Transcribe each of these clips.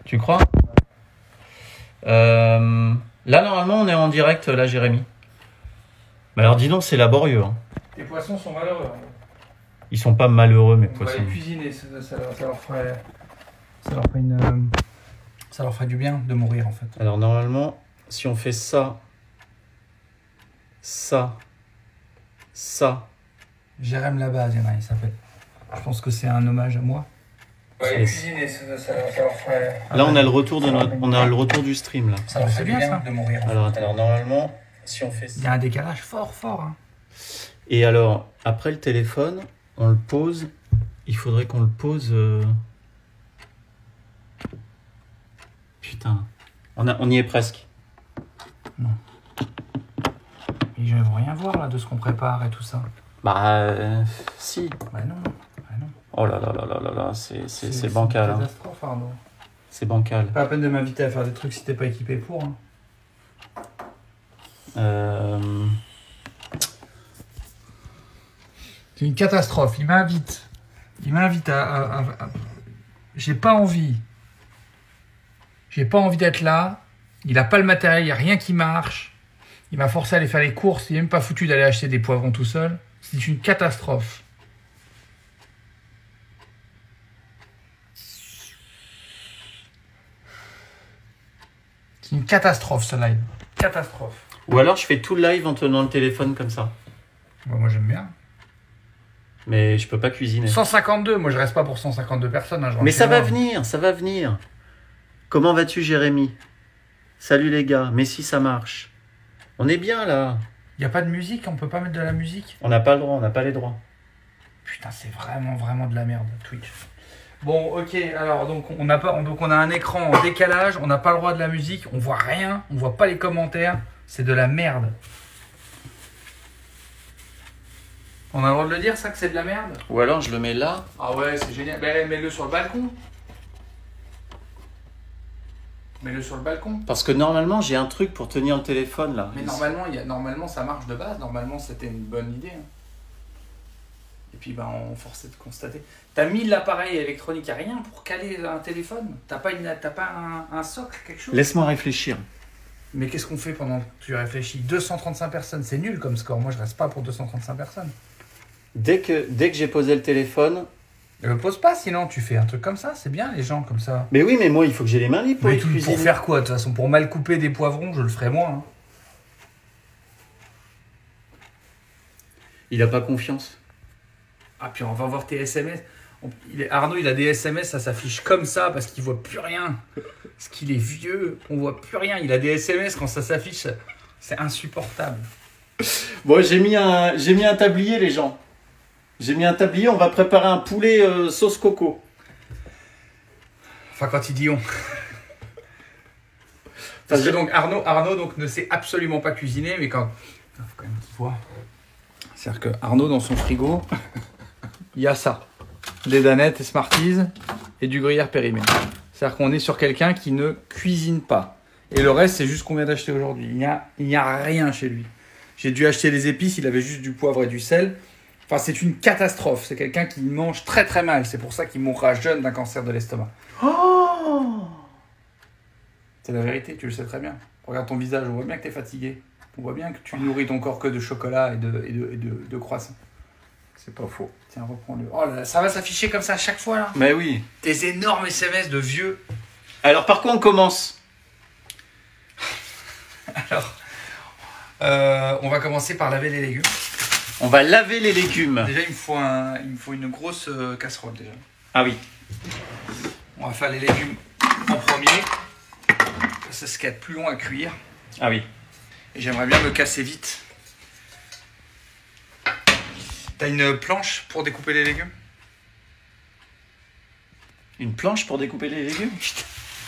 Tu crois? Là, normalement, on est en direct, là, Jérémy. Mais alors, dis donc, c'est laborieux. Hein. Les poissons sont malheureux. Ils sont pas malheureux, mes On poissons. va les cuisiner, ça leur ferait du bien de mourir, en fait. Alors, normalement, si on fait ça, ça, ça... Jérém Labase, il s'appelle. Je pense que c'est un hommage à moi. On va les cuisiner, ça leur ferait... Là, on a le retour de notre... on a le retour du stream, là. Ça leur fait bien, ça, de mourir. Alors, normalement, si on fait ça... Il y a un décalage fort, hein. Et alors, après le téléphone, on le pose. Il faudrait qu'on le pose... Putain. On y est presque. Non. Et je ne veux rien voir, là, de ce qu'on prépare et tout ça. Bah, si. Bah non. Oh là là là là là là, c'est bancal. C'est une hein. catastrophe, Arnaud. C'est bancal. Pas la peine de m'inviter à faire des trucs si t'es pas équipé pour. Hein. C'est une catastrophe. Il m'invite à... J'ai pas envie. J'ai pas envie d'être là. Il a pas le matériel, il n'y a rien qui marche. Il m'a forcé à aller faire les courses. Il n'est même pas foutu d'aller acheter des poivrons tout seul. C'est une catastrophe. C'est une catastrophe, ce live. Catastrophe. Ou alors je fais tout le live en tenant le téléphone comme ça. Bah, moi, j'aime bien. Mais je peux pas cuisiner. 152, moi je reste pas pour 152 personnes. Hein, Mais ça va venir, ça va venir. Comment vas-tu, Jérémy? Salut les gars, mais si ça marche. On est bien là. Il n'y a pas de musique, on peut pas mettre de la musique. On n'a pas le droit, on n'a pas les droits. Putain, c'est vraiment de la merde, Twitch. Bon, ok, alors donc on a un écran en décalage, on n'a pas le droit de la musique, on voit rien, on voit pas les commentaires, c'est de la merde. On a le droit de le dire, ça, que c'est de la merde? Ou alors je le mets là. Ah ouais, c'est génial. Ben, mets-le sur le balcon. Mets-le sur le balcon. Parce que normalement j'ai un truc pour tenir le téléphone là. Mais normalement ça marche de base. Normalement c'était une bonne idée. Hein. Et puis on forçait de constater. T'as mis l'appareil électronique à rien pour caler un téléphone? T'as pas un socle, quelque chose? Laisse-moi réfléchir. Mais qu'est-ce qu'on fait pendant que tu réfléchis? 235 personnes, c'est nul comme score. Moi je reste pas pour 235 personnes. Dès que j'ai posé le téléphone... Ne le pose pas, sinon tu fais un truc comme ça, c'est bien les gens comme ça. Mais oui, mais moi il faut que j'ai les mains libres pour mais cuisiner. Pour faire quoi de toute façon? Pour mal couper des poivrons, je le ferai moi. Hein. Il a pas confiance. Ah puis on va voir tes SMS. Arnaud il a des SMS, ça s'affiche comme ça parce qu'il voit plus rien. Parce qu'il est vieux, on voit plus rien. Il a des SMS quand ça s'affiche, c'est insupportable. Bon, j'ai mis un tablier les gens. J'ai mis un tablier, on va préparer un poulet sauce coco. Enfin, quand il dit on. Parce que donc Arnaud donc, ne sait absolument pas cuisiner, mais quand... Il faut quand même qu'il voit. C'est-à-dire que Arnaud, dans son frigo, il y a ça. Des danettes et Smarties et du gruyère périmé. C'est-à-dire qu'on est sur quelqu'un qui ne cuisine pas. Et le reste, c'est juste qu'on vient d'acheter aujourd'hui. Il n'y a rien chez lui. J'ai dû acheter les épices, il avait juste du poivre et du sel. Enfin, c'est une catastrophe. C'est quelqu'un qui mange très très mal. C'est pour ça qu'il mourra jeune d'un cancer de l'estomac. Oh, c'est la vérité, tu le sais très bien. Regarde ton visage, on voit bien que tu es fatigué. On voit bien que tu nourris ton corps que de chocolat et de croissants. C'est pas faux. Tiens, reprends-le. Oh là là, ça va s'afficher comme ça à chaque fois là. Mais oui. Tes énormes SMS de vieux. Alors, par quoi on commence? Alors, on va commencer par laver les légumes. On va laver les légumes. Déjà, il me faut une grosse casserole déjà. Ah oui. On va faire les légumes en premier. C'est ce qu'il y a de plus long à cuire. Ah oui. Et j'aimerais bien me casser vite. T'as une planche pour découper les légumes? Une planche pour découper les légumes?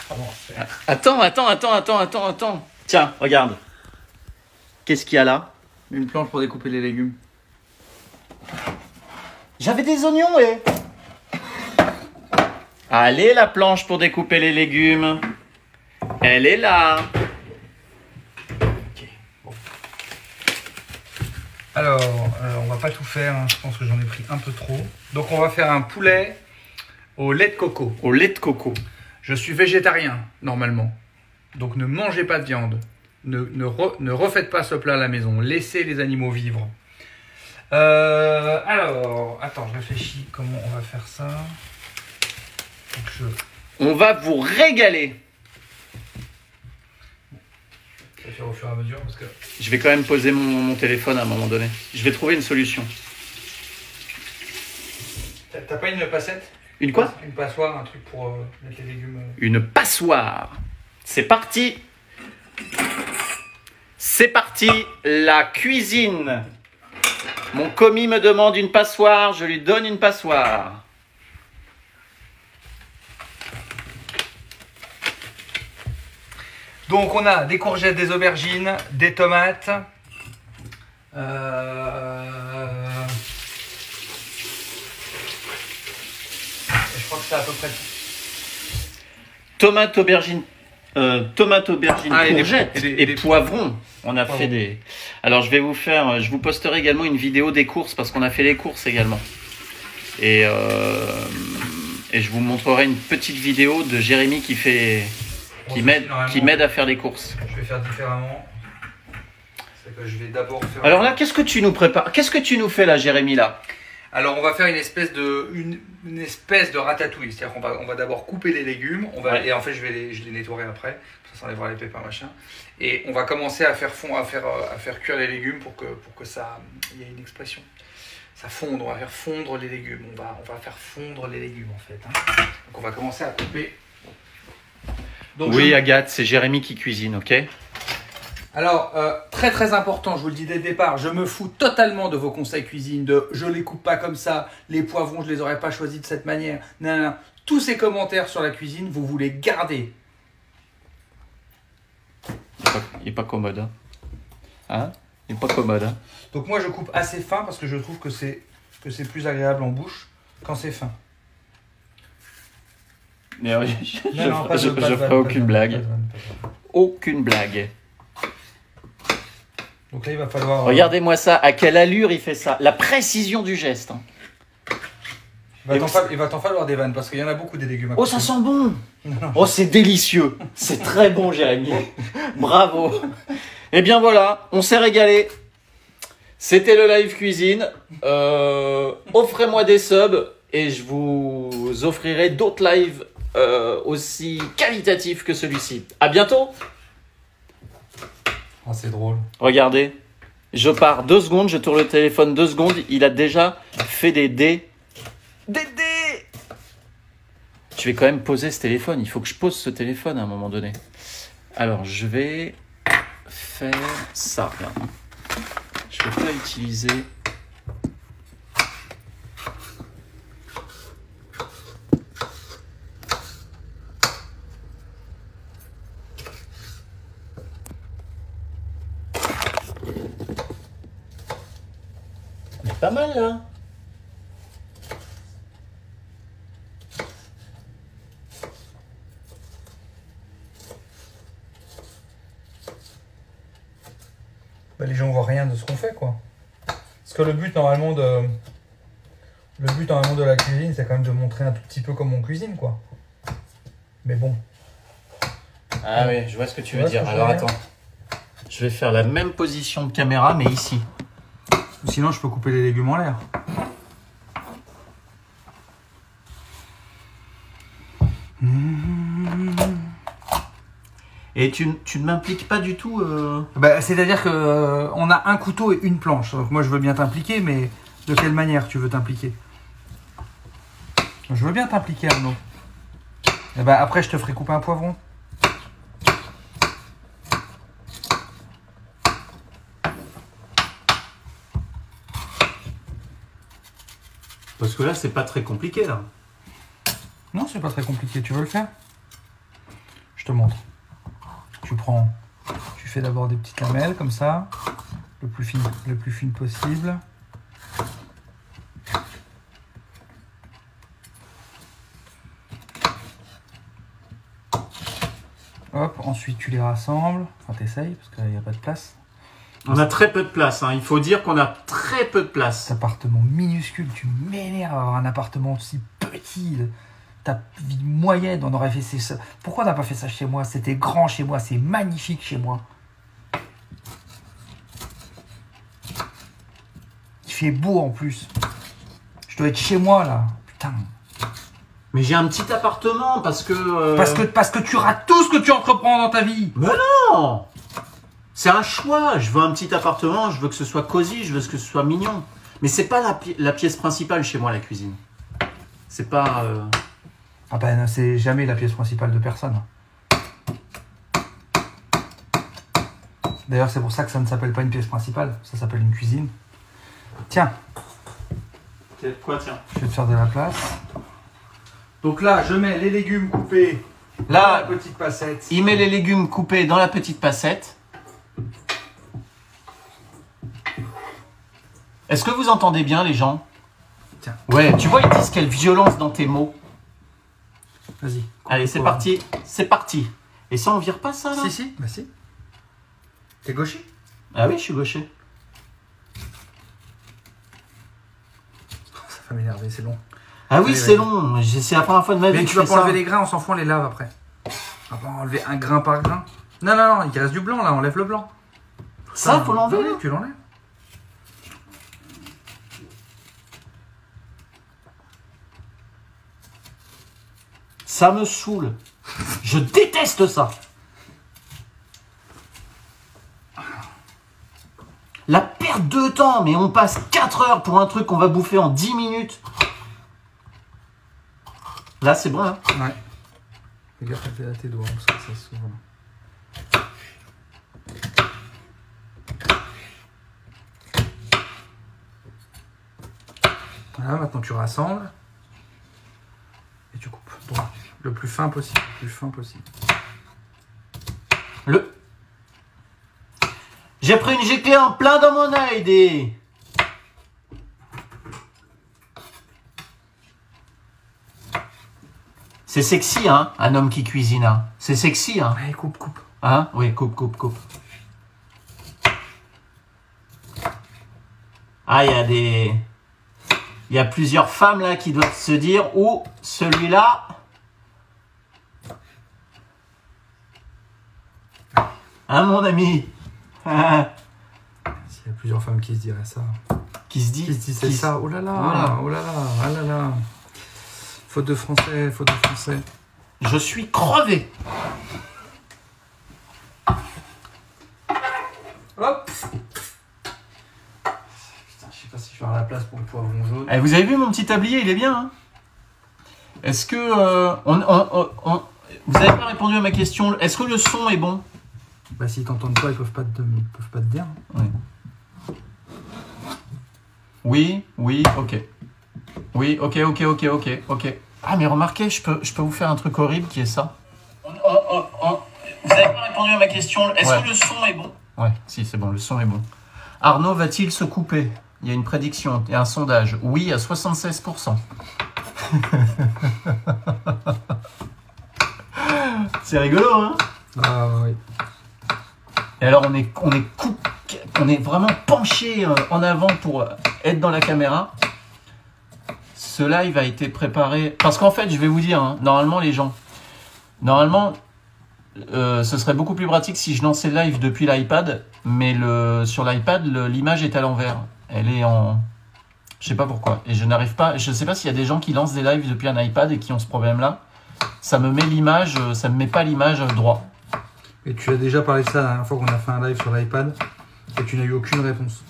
Comment faire? Attends. Tiens, regarde. Qu'est-ce qu'il y a là? Une planche pour découper les légumes. J'avais des oignons, et... Allez, la planche pour découper les légumes. Elle est là. Ok. Bon. Alors, on va pas tout faire. Hein. Je pense que j'en ai pris un peu trop. Donc, on va faire un poulet au lait de coco. Au lait de coco. Je suis végétarien, normalement. Donc ne mangez pas de viande. Ne refaites pas ce plat à la maison. Laissez les animaux vivre. Alors, attends, je réfléchis comment on va faire ça. On va vous régaler. Je vais faire au fur et à mesure parce que... Je vais quand même poser mon téléphone à un moment donné. Je vais trouver une solution. T'as pas une passette? Une quoi? Une passoire, un truc pour mettre les légumes. Une passoire. C'est parti. C'est parti. La cuisine. Mon commis me demande une passoire. Je lui donne une passoire. Donc on a des courgettes, des aubergines, des tomates. Je crois que c'est à peu près tout. Tomate, aubergine, courgettes et des poivrons. On a fait des... Alors je vous posterai également une vidéo des courses parce qu'on a fait les courses également. Et je vous montrerai une petite vidéo de Jérémy qui m'aide à faire les courses. Je vais faire différemment. C'est que je vais d'abord faire... Alors là, qu'est-ce que tu nous prépares? Qu'est-ce que tu nous fais là, Jérémy, là? Alors on va faire une espèce de ratatouille. C'est-à-dire qu'on va d'abord couper les légumes. Et en fait, je les nettoierai après. Ça enlèvera les pépins, machin. Et on va commencer à faire cuire les légumes pour que ça... Il y ait une expression. Ça fonde. On va faire fondre les légumes. On va faire fondre les légumes, en fait. Donc on va commencer à couper. Donc, oui, Agathe, c'est Jérémy qui cuisine, ok? Alors, très très important, je vous le dis dès le départ, je me fous totalement de vos conseils cuisine, de je les coupe pas comme ça, les poivrons je les aurais pas choisis de cette manière, non. Tous ces commentaires sur la cuisine, vous les gardez. Il est pas commode, hein? Il est pas commode, hein? Donc moi je coupe assez fin parce que je trouve que c'est plus agréable en bouche quand c'est fin. Mais je ferai aucune blague. Aucune blague. Donc là, il va falloir... Regardez-moi ça, à quelle allure il fait ça. La précision du geste. Hein. Il va t'en falloir des vannes parce qu'il y en a beaucoup des légumes. Oh, ça sent bon. Oh, c'est délicieux. C'est très bon, Jérémy. Bravo. Eh bien voilà, on s'est régalé. C'était le live cuisine. Offrez-moi des subs et je vous offrirai d'autres lives aussi qualitatifs que celui-ci. À bientôt. Ah, c'est drôle. Regardez, je pars 2 secondes, je tourne le téléphone 2 secondes, il a déjà fait des dés. Des dés. Je vais quand même poser ce téléphone, il faut que je pose ce téléphone à un moment donné. Alors, je vais faire ça. Regarde. Je ne vais pas utiliser... Pas mal là. Bah, les gens voient rien de ce qu'on fait quoi. Parce que le but normalement de la cuisine c'est quand même de montrer un tout petit peu comment on cuisine quoi. Mais bon. Ah oui, je vois ce que tu veux dire. Alors attends. Je vais faire la même position de caméra mais ici. Sinon, je peux couper les légumes en l'air. Et tu ne m'impliques pas du tout Bah, c'est-à-dire que on a un couteau et une planche. Donc moi, je veux bien t'impliquer, mais de quelle manière tu veux t'impliquer? Je veux bien t'impliquer, Arnaud. Et bah, après, je te ferai couper un poivron. Parce que là, c'est pas très compliqué, là. Non, c'est pas très compliqué. Tu veux le faire? Je te montre. Tu fais d'abord des petites lamelles, comme ça. Le plus fine possible. Hop, ensuite tu les rassembles. Enfin, t'essayes, parce qu'il n'y a pas de place. On a très peu de place, hein. Il faut dire qu'on a très peu de place. Cet appartement minuscule, tu m'énerves à avoir un appartement aussi petit. ta vie moyenne, on aurait fait ça. Pourquoi t'as pas fait ça chez moi? C'était grand chez moi, c'est magnifique chez moi. Il fait beau en plus. Je dois être chez moi là. Putain. Mais j'ai un petit appartement parce que... Parce que tu rates tout ce que tu entreprends dans ta vie. Mais non! C'est un choix. Je veux un petit appartement, je veux que ce soit cosy, je veux que ce soit mignon. Mais c'est pas la pièce principale chez moi, la cuisine. C'est pas... Ah ben, c'est jamais la pièce principale de personne. D'ailleurs, c'est pour ça que ça ne s'appelle pas une pièce principale. Ça s'appelle une cuisine. Tiens. Quoi, tiens? Je vais te faire de la place. Donc là, je mets les légumes coupés là, dans la petite passette. Il met les légumes coupés dans la petite passette. Est-ce que vous entendez bien, les gens? Tiens. Ouais, tu vois, ils disent quelle violence dans tes mots. Vas-y. Allez, c'est parti. C'est parti. Et ça, on vire pas ça, là? Si. Bah si. T'es gaucher? Ah oui, je suis gaucher. Ça va m'énerver, c'est long. Ah oui, Allez, c'est vas-y. long. C'est la première fois de ma vie Mais que tu je vas fais pas ça. enlever les grains, on s'en fout, on les lave après. On va pas enlever un grain par grain. Non, il reste du blanc là, enlève le blanc. Ça, faut l'enlever, là. Tu l'enlèves. Ça me saoule. Je déteste ça. La perte de temps, mais on passe 4 heures pour un truc qu'on va bouffer en 10 minutes. Là, c'est bon, hein? Ouais. Fais gaffe à tes doigts, parce que ça s'ouvre. Voilà, maintenant tu rassembles. Et tu coupes. Droit. Le plus fin possible. Le plus fin possible. J'ai pris une giclée en plein dans mon œil, des... C'est sexy, hein, un homme qui cuisine, hein. C'est sexy, hein. Allez, coupe. Hein? Oui, coupe. Ah, il y a plusieurs femmes, là, qui doivent se dire, oh, celui-là... Hein, mon ami? S'il y a plusieurs femmes qui se diraient ça. Qui se dit C'est ça. Oh là là, Voilà. oh là là, ah là là. Faute de français. Je suis crevé. Hop. Putain, je sais pas si je vais avoir la place pour le poivron jaune. Eh, vous avez vu mon petit tablier, il est bien, hein? Est-ce que... vous avez pas répondu à ma question. Est-ce que le son est bon? Bah s'ils t'entendent pas, ils peuvent pas te dire. Oui, ok. Oui, ok. Ah, mais remarquez, je peux vous faire un truc horrible qui est ça. Vous avez pas répondu à ma question. Est-ce que le son est bon? Ouais, si, c'est bon, le son est bon. Arnaud va-t-il se couper? Il y a une prédiction, il y a un sondage. Oui, à 76%. C'est rigolo, hein? Ah oui. Et alors, on est vraiment penché en avant pour être dans la caméra. Ce live a été préparé... Parce qu'en fait, je vais vous dire, hein, normalement, les gens... Normalement, ce serait beaucoup plus pratique si je lançais le live depuis l'iPad. Mais sur l'iPad, l'image est à l'envers. Elle est en... Je sais pas pourquoi. Et je n'arrive pas... Je sais pas s'il y a des gens qui lancent des lives depuis un iPad et qui ont ce problème-là. Ça me met l'image... Ça me met pas l'image droit. Et tu as déjà parlé de ça la dernière fois qu'on a fait un live sur l'iPad et tu n'as eu aucune réponse.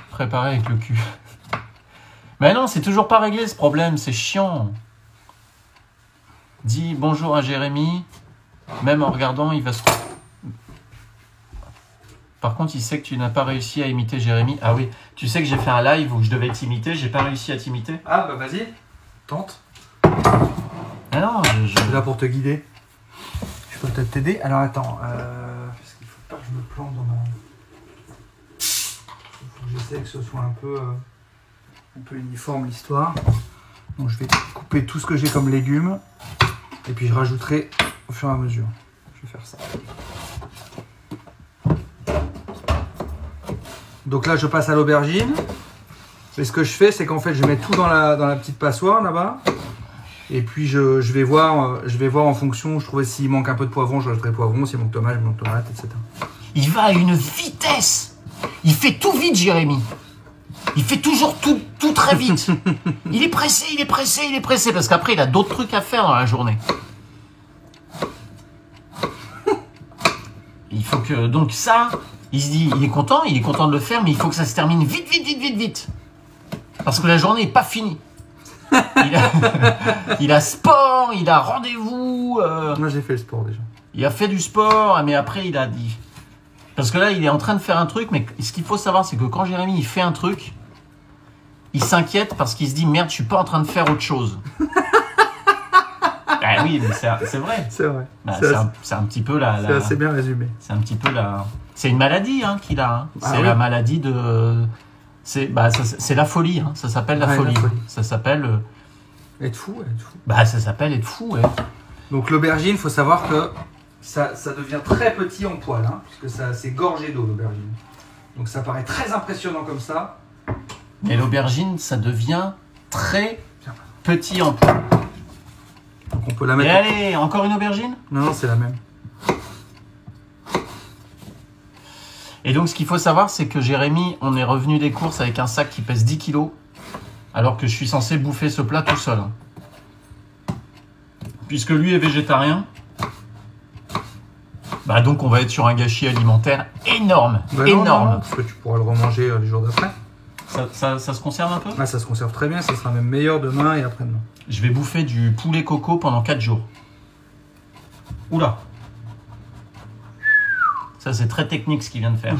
Préparé avec le cul. Mais non, c'est toujours pas réglé ce problème, c'est chiant. Dis bonjour à Jérémy. Même en regardant, il va se... Par contre, il sait que tu n'as pas réussi à imiter Jérémy. Ah oui, tu sais que j'ai fait un live où je devais t'imiter, j'ai pas réussi à t'imiter. Ah bah vas-y, tente. Ah non, Je suis là pour te guider. Je peux peut-être t'aider. Alors attends, parce qu'il faut pas que je me plante dans ma... Il faut que j'essaie que ce soit un peu uniforme l'histoire. Donc je vais couper tout ce que j'ai comme légumes. Et puis je rajouterai au fur et à mesure. Je vais faire ça. Donc là je passe à l'aubergine. Mais ce que je fais, c'est qu'en fait, je mets tout dans la petite passoire là-bas. Et puis je vais voir en fonction, je trouvais s'il manque un peu de poivron, je rajouterai poivron, s'il manque tomate, je manque tomate, etc. Il va à une vitesse. Il fait tout vite, Jérémy. Il fait toujours tout très vite. Il est pressé, parce qu'après, il a d'autres trucs à faire dans la journée. Il faut que... Donc ça, il se dit, il est content de le faire, mais il faut que ça se termine vite. Parce que la journée n'est pas finie. Il a sport, il a rendez-vous. Moi, j'ai fait le sport déjà. Il a fait du sport, mais après, il a dit... Parce que là, il est en train de faire un truc, mais ce qu'il faut savoir, c'est que quand Jérémy, il fait un truc, il s'inquiète parce qu'il se dit, merde, je suis pas en train de faire autre chose. Ah oui, mais c'est vrai. C'est vrai. Bah, c'est un petit peu la... C'est assez bien résumé. C'est un petit peu la... C'est une maladie qu'il a. Hein. Ah, c'est la maladie de... C'est la folie. Hein. Ça s'appelle la folie. Ça s'appelle... Être fou. Bah, ça s'appelle être fou, ouais. Donc l'aubergine, il faut savoir que ça devient très petit en poil, hein, puisque c'est gorgé d'eau l'aubergine. Donc ça paraît très impressionnant comme ça. Et l'aubergine, ça devient très petit en poil. Donc on peut la mettre... Et allez, encore une aubergine? Non, c'est la même. Et donc ce qu'il faut savoir, c'est que Jérémy, on est revenu des courses avec un sac qui pèse 10 kilos, alors que je suis censé bouffer ce plat tout seul. Hein. Puisque lui est végétarien, bah donc on va être sur un gâchis alimentaire énorme. Non, parce que tu pourras le remanger les jours d'après. Ça se conserve un peu? Ah, ça se conserve très bien, ça sera même meilleur demain et après-demain. Je vais bouffer du poulet coco pendant 4 jours. Oula. Ça c'est très technique ce qu'il vient de faire.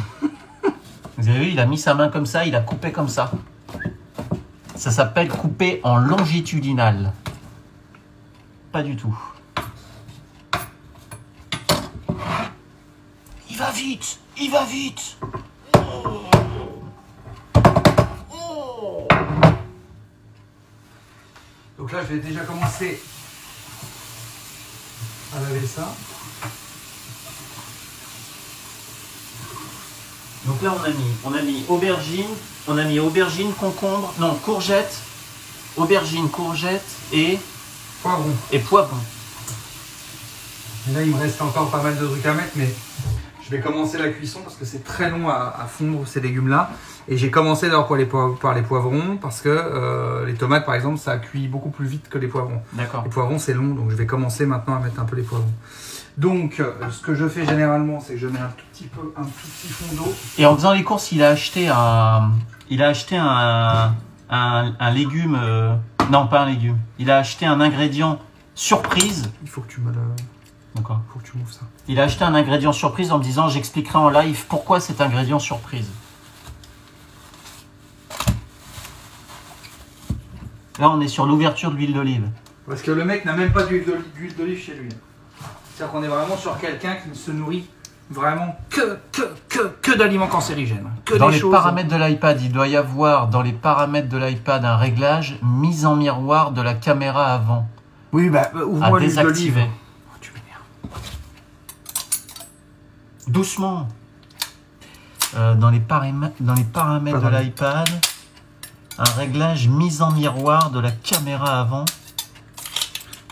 Vous avez vu, il a mis sa main comme ça, il a coupé comme ça. Ça s'appelle couper en longitudinal. Pas du tout. Il va vite. Oh. Donc là, je vais déjà commencer à laver ça. Donc là, on a mis aubergine, concombre, non, courgette, aubergine, courgette et poivron. Et là, il me reste encore pas mal de trucs à mettre, mais je vais commencer la cuisson parce que c'est très long à fondre ces légumes-là. Et j'ai commencé d'abord par les poivrons parce que les tomates, par exemple, ça cuit beaucoup plus vite que les poivrons. D'accord. Les poivrons, c'est long, donc je vais commencer maintenant à mettre un peu les poivrons. Donc, ce que je fais généralement, c'est que je mets un tout petit fond d'eau. Et en faisant les courses, il a acheté un légume, non pas un légume, il a acheté un ingrédient surprise. Il faut que tu me le... D'accord. Il faut que tu m'ouvres ça. Il a acheté un ingrédient surprise en me disant, j'expliquerai en live pourquoi cet ingrédient surprise. Là, on est sur l'ouverture de l'huile d'olive. Parce que le mec n'a même pas d'huile d'olive chez lui. C'est-à-dire qu'on est vraiment sur quelqu'un qui ne se nourrit vraiment que d'aliments cancérigènes. Dans les paramètres de l'iPad, il doit y avoir dans les paramètres de l'iPad un réglage mise en miroir de la caméra avant. Oui, bah ouvre-moi l'huile d'olive. Oh, tu m'énerves. Doucement. Dans les paramètres de l'iPad, un réglage mise en miroir de la caméra avant.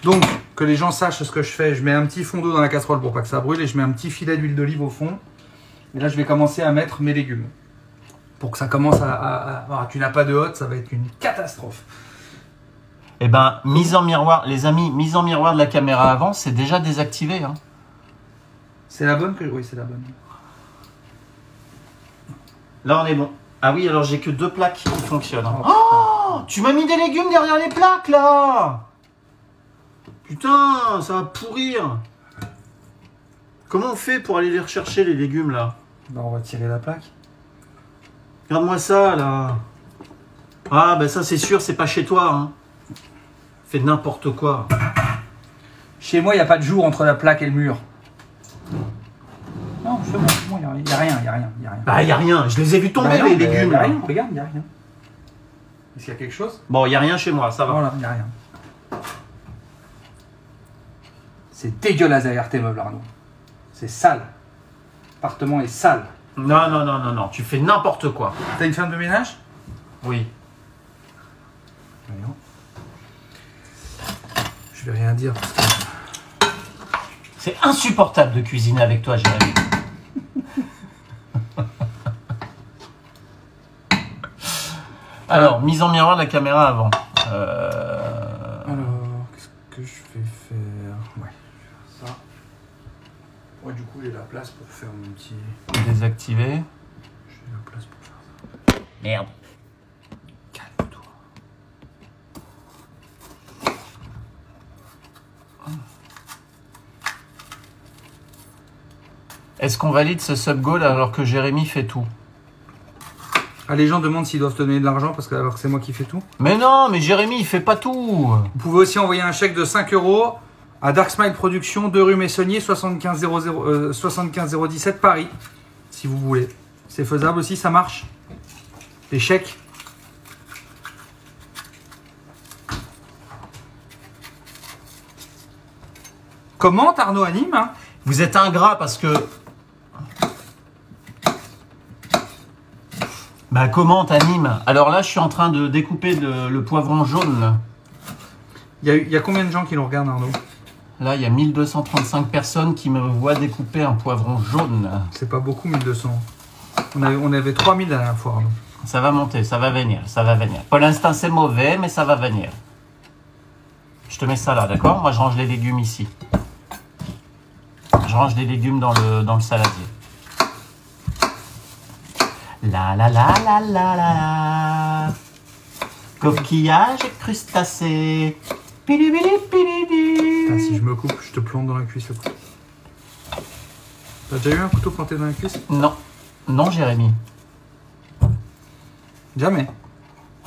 Donc, que les gens sachent ce que je fais, je mets un petit fond d'eau dans la casserole pour pas que ça brûle et je mets un petit filet d'huile d'olive au fond. Et là, je vais commencer à mettre mes légumes. Pour que ça commence à tu n'as pas de hotte, ça va être une catastrophe. Eh ben, mise en miroir, les amis, mise en miroir de la caméra avant, c'est déjà désactivé. Hein. C'est la bonne que... Oui, c'est la bonne. Là, on est bon. Ah oui, alors j'ai que 2 plaques qui fonctionnent. Hein. Oh, tu m'as mis des légumes derrière les plaques, là! Putain, ça va pourrir. Comment on fait pour aller les rechercher, les légumes, là? Ben, on va tirer la plaque. Regarde-moi ça, là. Ah, ben ça, c'est sûr, c'est pas chez toi. Hein. Fais n'importe quoi. Chez moi, il n'y a pas de jour entre la plaque et le mur. Non, c'est bon, il n'y a rien. Bah, il n'y a rien. Je les ai vus tomber, les légumes. Il n'y a rien, regarde, il n'y a rien. Est-ce qu'il y a quelque chose? Bon, il n'y a rien chez moi, ça va. Voilà, il n'y a rien. C'est dégueulasse derrière tes meubles, Arnaud. C'est sale. L'appartement est sale. Non, tu fais n'importe quoi. T'as une femme de ménage? Oui. Voyons. Je vais rien dire parce que... C'est insupportable de cuisiner avec toi, Jérémy. Alors, mise en miroir de la caméra avant. Alors, qu'est-ce que je vais faire? Ouais, je vais faire ça. Ouais, du coup, j'ai la place pour faire mon petit... Désactiver. J'ai la place pour faire ça. Merde. Calme-toi. Est-ce qu'on valide ce sub goal alors que Jérémy fait tout? Ah, les gens demandent s'ils doivent te donner de l'argent parce que alors que c'est moi qui fais tout. Mais non, mais Jérémy, il fait pas tout. Vous pouvez aussi envoyer un chèque de 5 € à Dark Smile Productions, 2 rue Messonnier, 75 017 Paris, si vous voulez. C'est faisable aussi, ça marche. Les chèques. Comment Arnaud anime hein? Vous êtes ingrat parce que... Bah comment t'animes? Alors là, je suis en train de découper le poivron jaune. Là. Il y a combien de gens qui nous regardent, Arnaud? Là, il y a 1235 personnes qui me voient découper un poivron jaune. C'est pas beaucoup, 1200. On avait 3000 la dernière fois, Arnaud. Ça va monter, ça va venir, ça va venir. Pour l'instant, c'est mauvais, mais ça va venir. Je te mets ça là, d'accord? Moi, je range les légumes ici. Je range les légumes dans le saladier. La la la la la la. Coquillage et crustacés. Pili pili pili pili. Putain, si je me coupe, je te plante dans la cuisse le couteau. T'as déjà eu un couteau planté dans la cuisse? Non. Non, Jérémy. Jamais.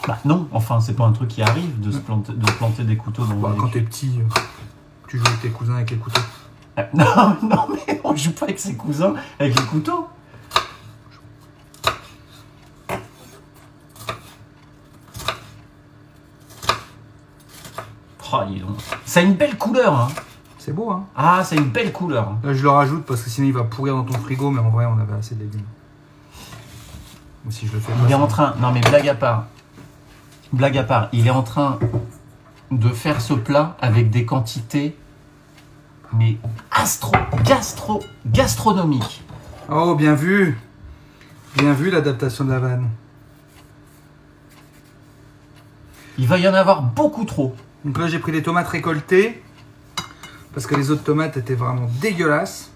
Bah non, enfin, c'est pas un truc qui arrive de planter des couteaux dans Bah, les... quand t'es petit, tu joues avec tes cousins avec les couteaux. Non, non, mais on joue pas avec ses cousins avec les couteaux. Oh, dis donc. Ça a une belle couleur, hein. C'est beau, hein. Ah, c'est une belle couleur. Là, je le rajoute parce que sinon il va pourrir dans ton frigo, mais en vrai, on avait assez de légumes. Ou si je le fais pas. Il est en train... Non, mais blague à part. Blague à part, il est en train de faire ce plat avec des quantités... mais gastronomiques. Oh, bien vu. Bien vu l'adaptation de la vanne. Il va y en avoir beaucoup trop. Donc là, j'ai pris des tomates récoltées. Parce que les autres tomates étaient vraiment dégueulasses.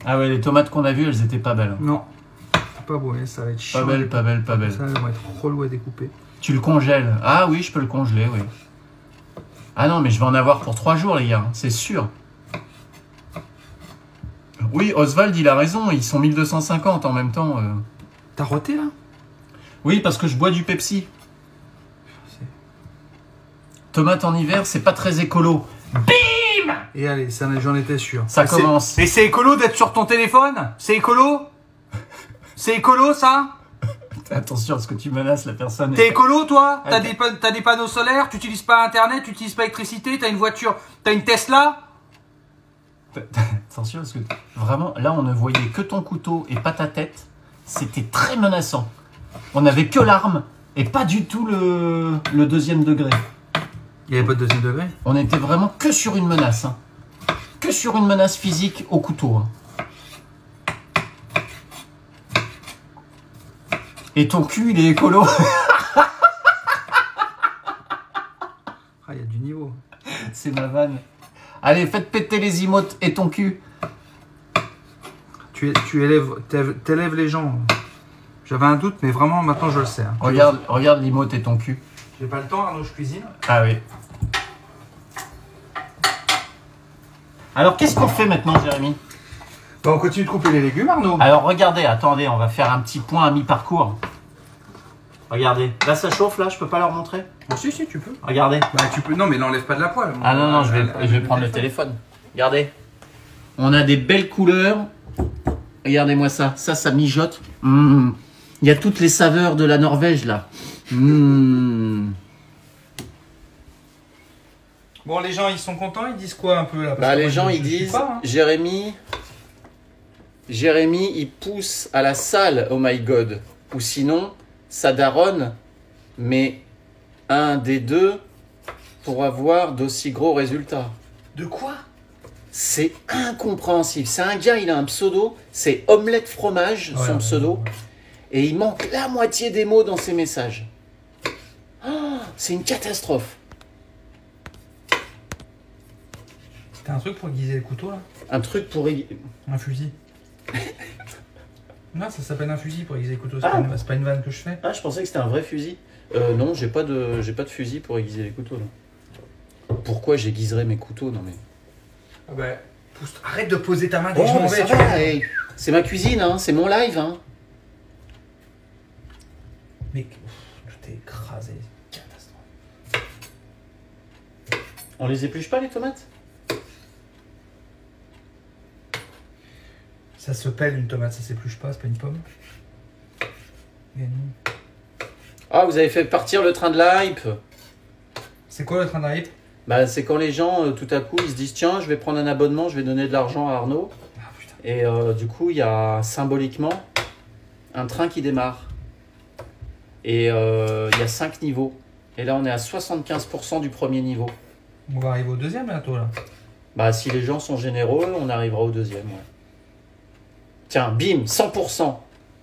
Ah ouais, les tomates qu'on a vues, elles étaient pas belles. Non, c'est pas beau, mais ça va être chiant. Pas belle, pas belle, pas belle. Ça, elles vont être relou à découper. Tu le congèles? Ah oui, je peux le congeler, oui. Ah non, mais je vais en avoir pour 3 jours, les gars, c'est sûr. Oui, Oswald, il a raison, ils sont 1250 en même temps. T'as roté, là? Oui, parce que je bois du Pepsi. Tomate en hiver, c'est pas très écolo. Bim! Et allez, j'en étais sûr. Ça commence. Et c'est écolo d'être sur ton téléphone? C'est écolo? C'est écolo, ça? Attention à ce que tu menaces la personne. T'es écolo, toi? Ah, T'as des panneaux solaires? Tu utilises pas Internet? Tu utilises pas l'électricité? T'as une voiture? T'as une Tesla? Attention parce que vraiment, là, on ne voyait que ton couteau et pas ta tête. C'était très menaçant. On n'avait que l'arme et pas du tout le deuxième degré. Il n'y avait pas de deuxième degré? On était vraiment que sur une menace. Hein. Que sur une menace physique au couteau. Hein. Et ton cul, il est écolo. Ah, il y a du niveau. C'est ma vanne. Allez, faites péter les emotes et ton cul. Tu élèves les gens. J'avais un doute, mais vraiment, maintenant, je le sais. Hein. Regarde l'emote et ton cul. J'ai pas le temps, Arnaud, je cuisine. Ah oui. Alors, qu'est-ce qu'on fait maintenant, Jérémy? Bah, on continue de couper les légumes, Arnaud. Alors, regardez, attendez, on va faire un petit point à mi-parcours. Regardez. Là, ça chauffe, là, je peux pas leur montrer? Oh, si, tu peux. Regardez. Bah, tu peux. Non, mais n'enlève pas de la poêle. Ah non, je vais prendre le téléphone. Regardez. On a des belles couleurs. Regardez-moi ça. Ça mijote. Mmh. Il y a toutes les saveurs de la Norvège, là. Mmh. Bon, les gens, ils sont contents, ils disent quoi un peu là? Bah, les gens, ils disent, pas, hein. Jérémy, il pousse à la salle, oh my god. Ou sinon, sa daronne, mais un des deux pour avoir d'aussi gros résultats. De quoi? C'est incompréhensible. C'est un gars, il a un pseudo, c'est Omelette Fromage, son pseudo, et il manque la moitié des mots dans ses messages. Oh, c'est une catastrophe. T'as un truc pour aiguiser les couteaux là? Un truc pour... Un fusil. Non, ça s'appelle un fusil pour aiguiser les couteaux. C'est pas une vanne que je fais. Ah, je pensais que c'était un vrai fusil. Non, j'ai pas de fusil pour aiguiser les couteaux. Là. Pourquoi j'aiguiserais mes couteaux? Non mais... Ah bah, arrête de poser ta main dès que je Oh, m'en ça vais. va, hey. C'est ma cuisine, hein, c'est mon live. Hein. Mais tout est écrasé. Catastrophe. On les épluche pas les tomates? Ça se pèle une tomate, ça s'épluche pas, c'est pas une pomme. Mais non. Ah, vous avez fait partir le train de la hype. C'est quoi le train d'arriver? Bah, c'est quand les gens, tout à coup, ils se disent tiens, je vais prendre un abonnement, je vais donner de l'argent à Arnaud. Ah putain. Et du coup, il y a symboliquement un train qui démarre. Et il y a 5 niveaux. Et là, on est à 75% du premier niveau. On va arriver au deuxième bientôt là. Bah, si les gens sont généreux, on arrivera au deuxième. Ouais. Tiens, bim, 100%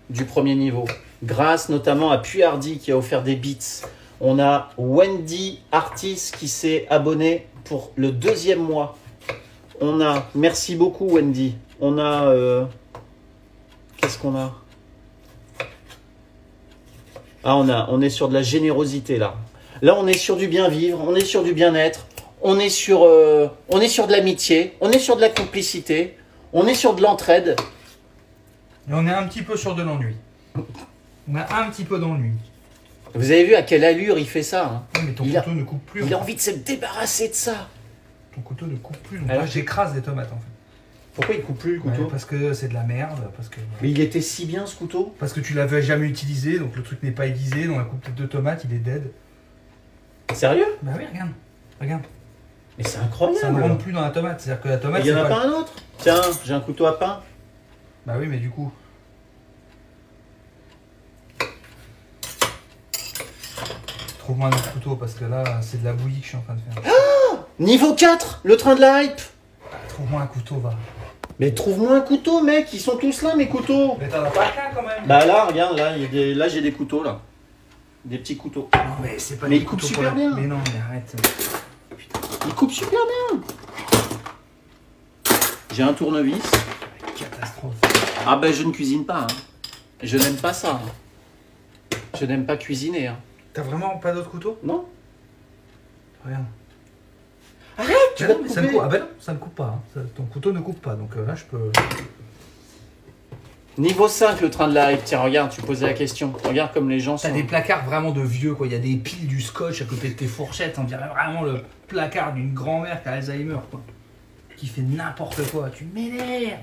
du premier niveau. Grâce notamment à Puyardi qui a offert des bits. On a Wendy Artis qui s'est abonnée pour le 2e mois. On a, merci beaucoup Wendy. On a, qu'est-ce qu'on a? Ah, on est sur de la générosité là. Là, on est sur du bien vivre, on est sur du bien-être, on est sur de l'amitié, on est sur de la complicité, on est sur de l'entraide. Et on est un petit peu sur de l'ennui. On a un petit peu d'ennui. Vous avez vu à quelle allure il fait ça hein? Oui, mais ton couteau ne coupe plus. Il a envie de se débarrasser de ça. Ton couteau ne coupe plus. Donc Alors, là, j'écrase des tomates en fait. Pourquoi il coupe plus le couteau? Ouais, parce que c'est de la merde. Mais il était si bien ce couteau. Parce que tu l'avais jamais utilisé, donc le truc n'est pas aiguisé. Dans la coupe de tomates, il est dead. Sérieux? Bah oui, regarde. Regarde. Mais c'est incroyable. Ça ne rentre plus dans la tomate. C'est-à-dire que la tomate. Il n'y en a pas un autre? Tiens, j'ai un couteau à pain. Bah oui, mais du coup. Trouve-moi un autre couteau parce que là, c'est de la bouillie que je suis en train de faire. Ah, niveau 4, le train de la hype. Trouve-moi un couteau, va. Mais trouve-moi un couteau, mec. Ils sont tous là, mes couteaux. Mais t'en as pas qu'un quand même. Bah là, regarde, là, là j'ai des couteaux, là. Des petits couteaux. Non, mais c'est pas Mais des il coupe couteaux super bien. Mais non, mais arrête. Il coupe super bien. J'ai un tournevis. Catastrophe. Ah ben, je ne cuisine pas. Hein. Je n'aime pas ça. Hein. Je n'aime pas cuisiner. Hein. T'as vraiment pas d'autre couteau? Non. Regarde. Arrête, tu Ah vas non, te mais couper. ça ne coupe. Ah ben non, ça ne coupe pas. Hein. Ton couteau ne coupe pas, donc là je peux. Niveau 5, le train de la hype. Tiens, regarde, tu posais la question. Regarde comme les gens sont... T'as des placards vraiment de vieux, quoi. Il y a des piles du scotch à côté de tes fourchettes. On dirait vraiment le placard d'une grand-mère qui a Alzheimer, quoi. Qui fait n'importe quoi. Tu m'énerves.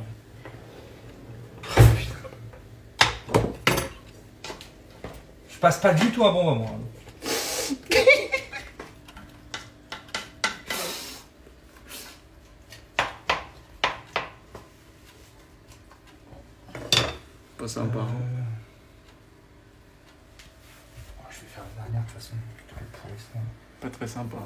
Oh, putain. Je passe pas du tout un bon moment. Hein. Pas sympa. Oh, je vais faire la dernière de toute façon. Putain, le pourri, ça. Pas très sympa.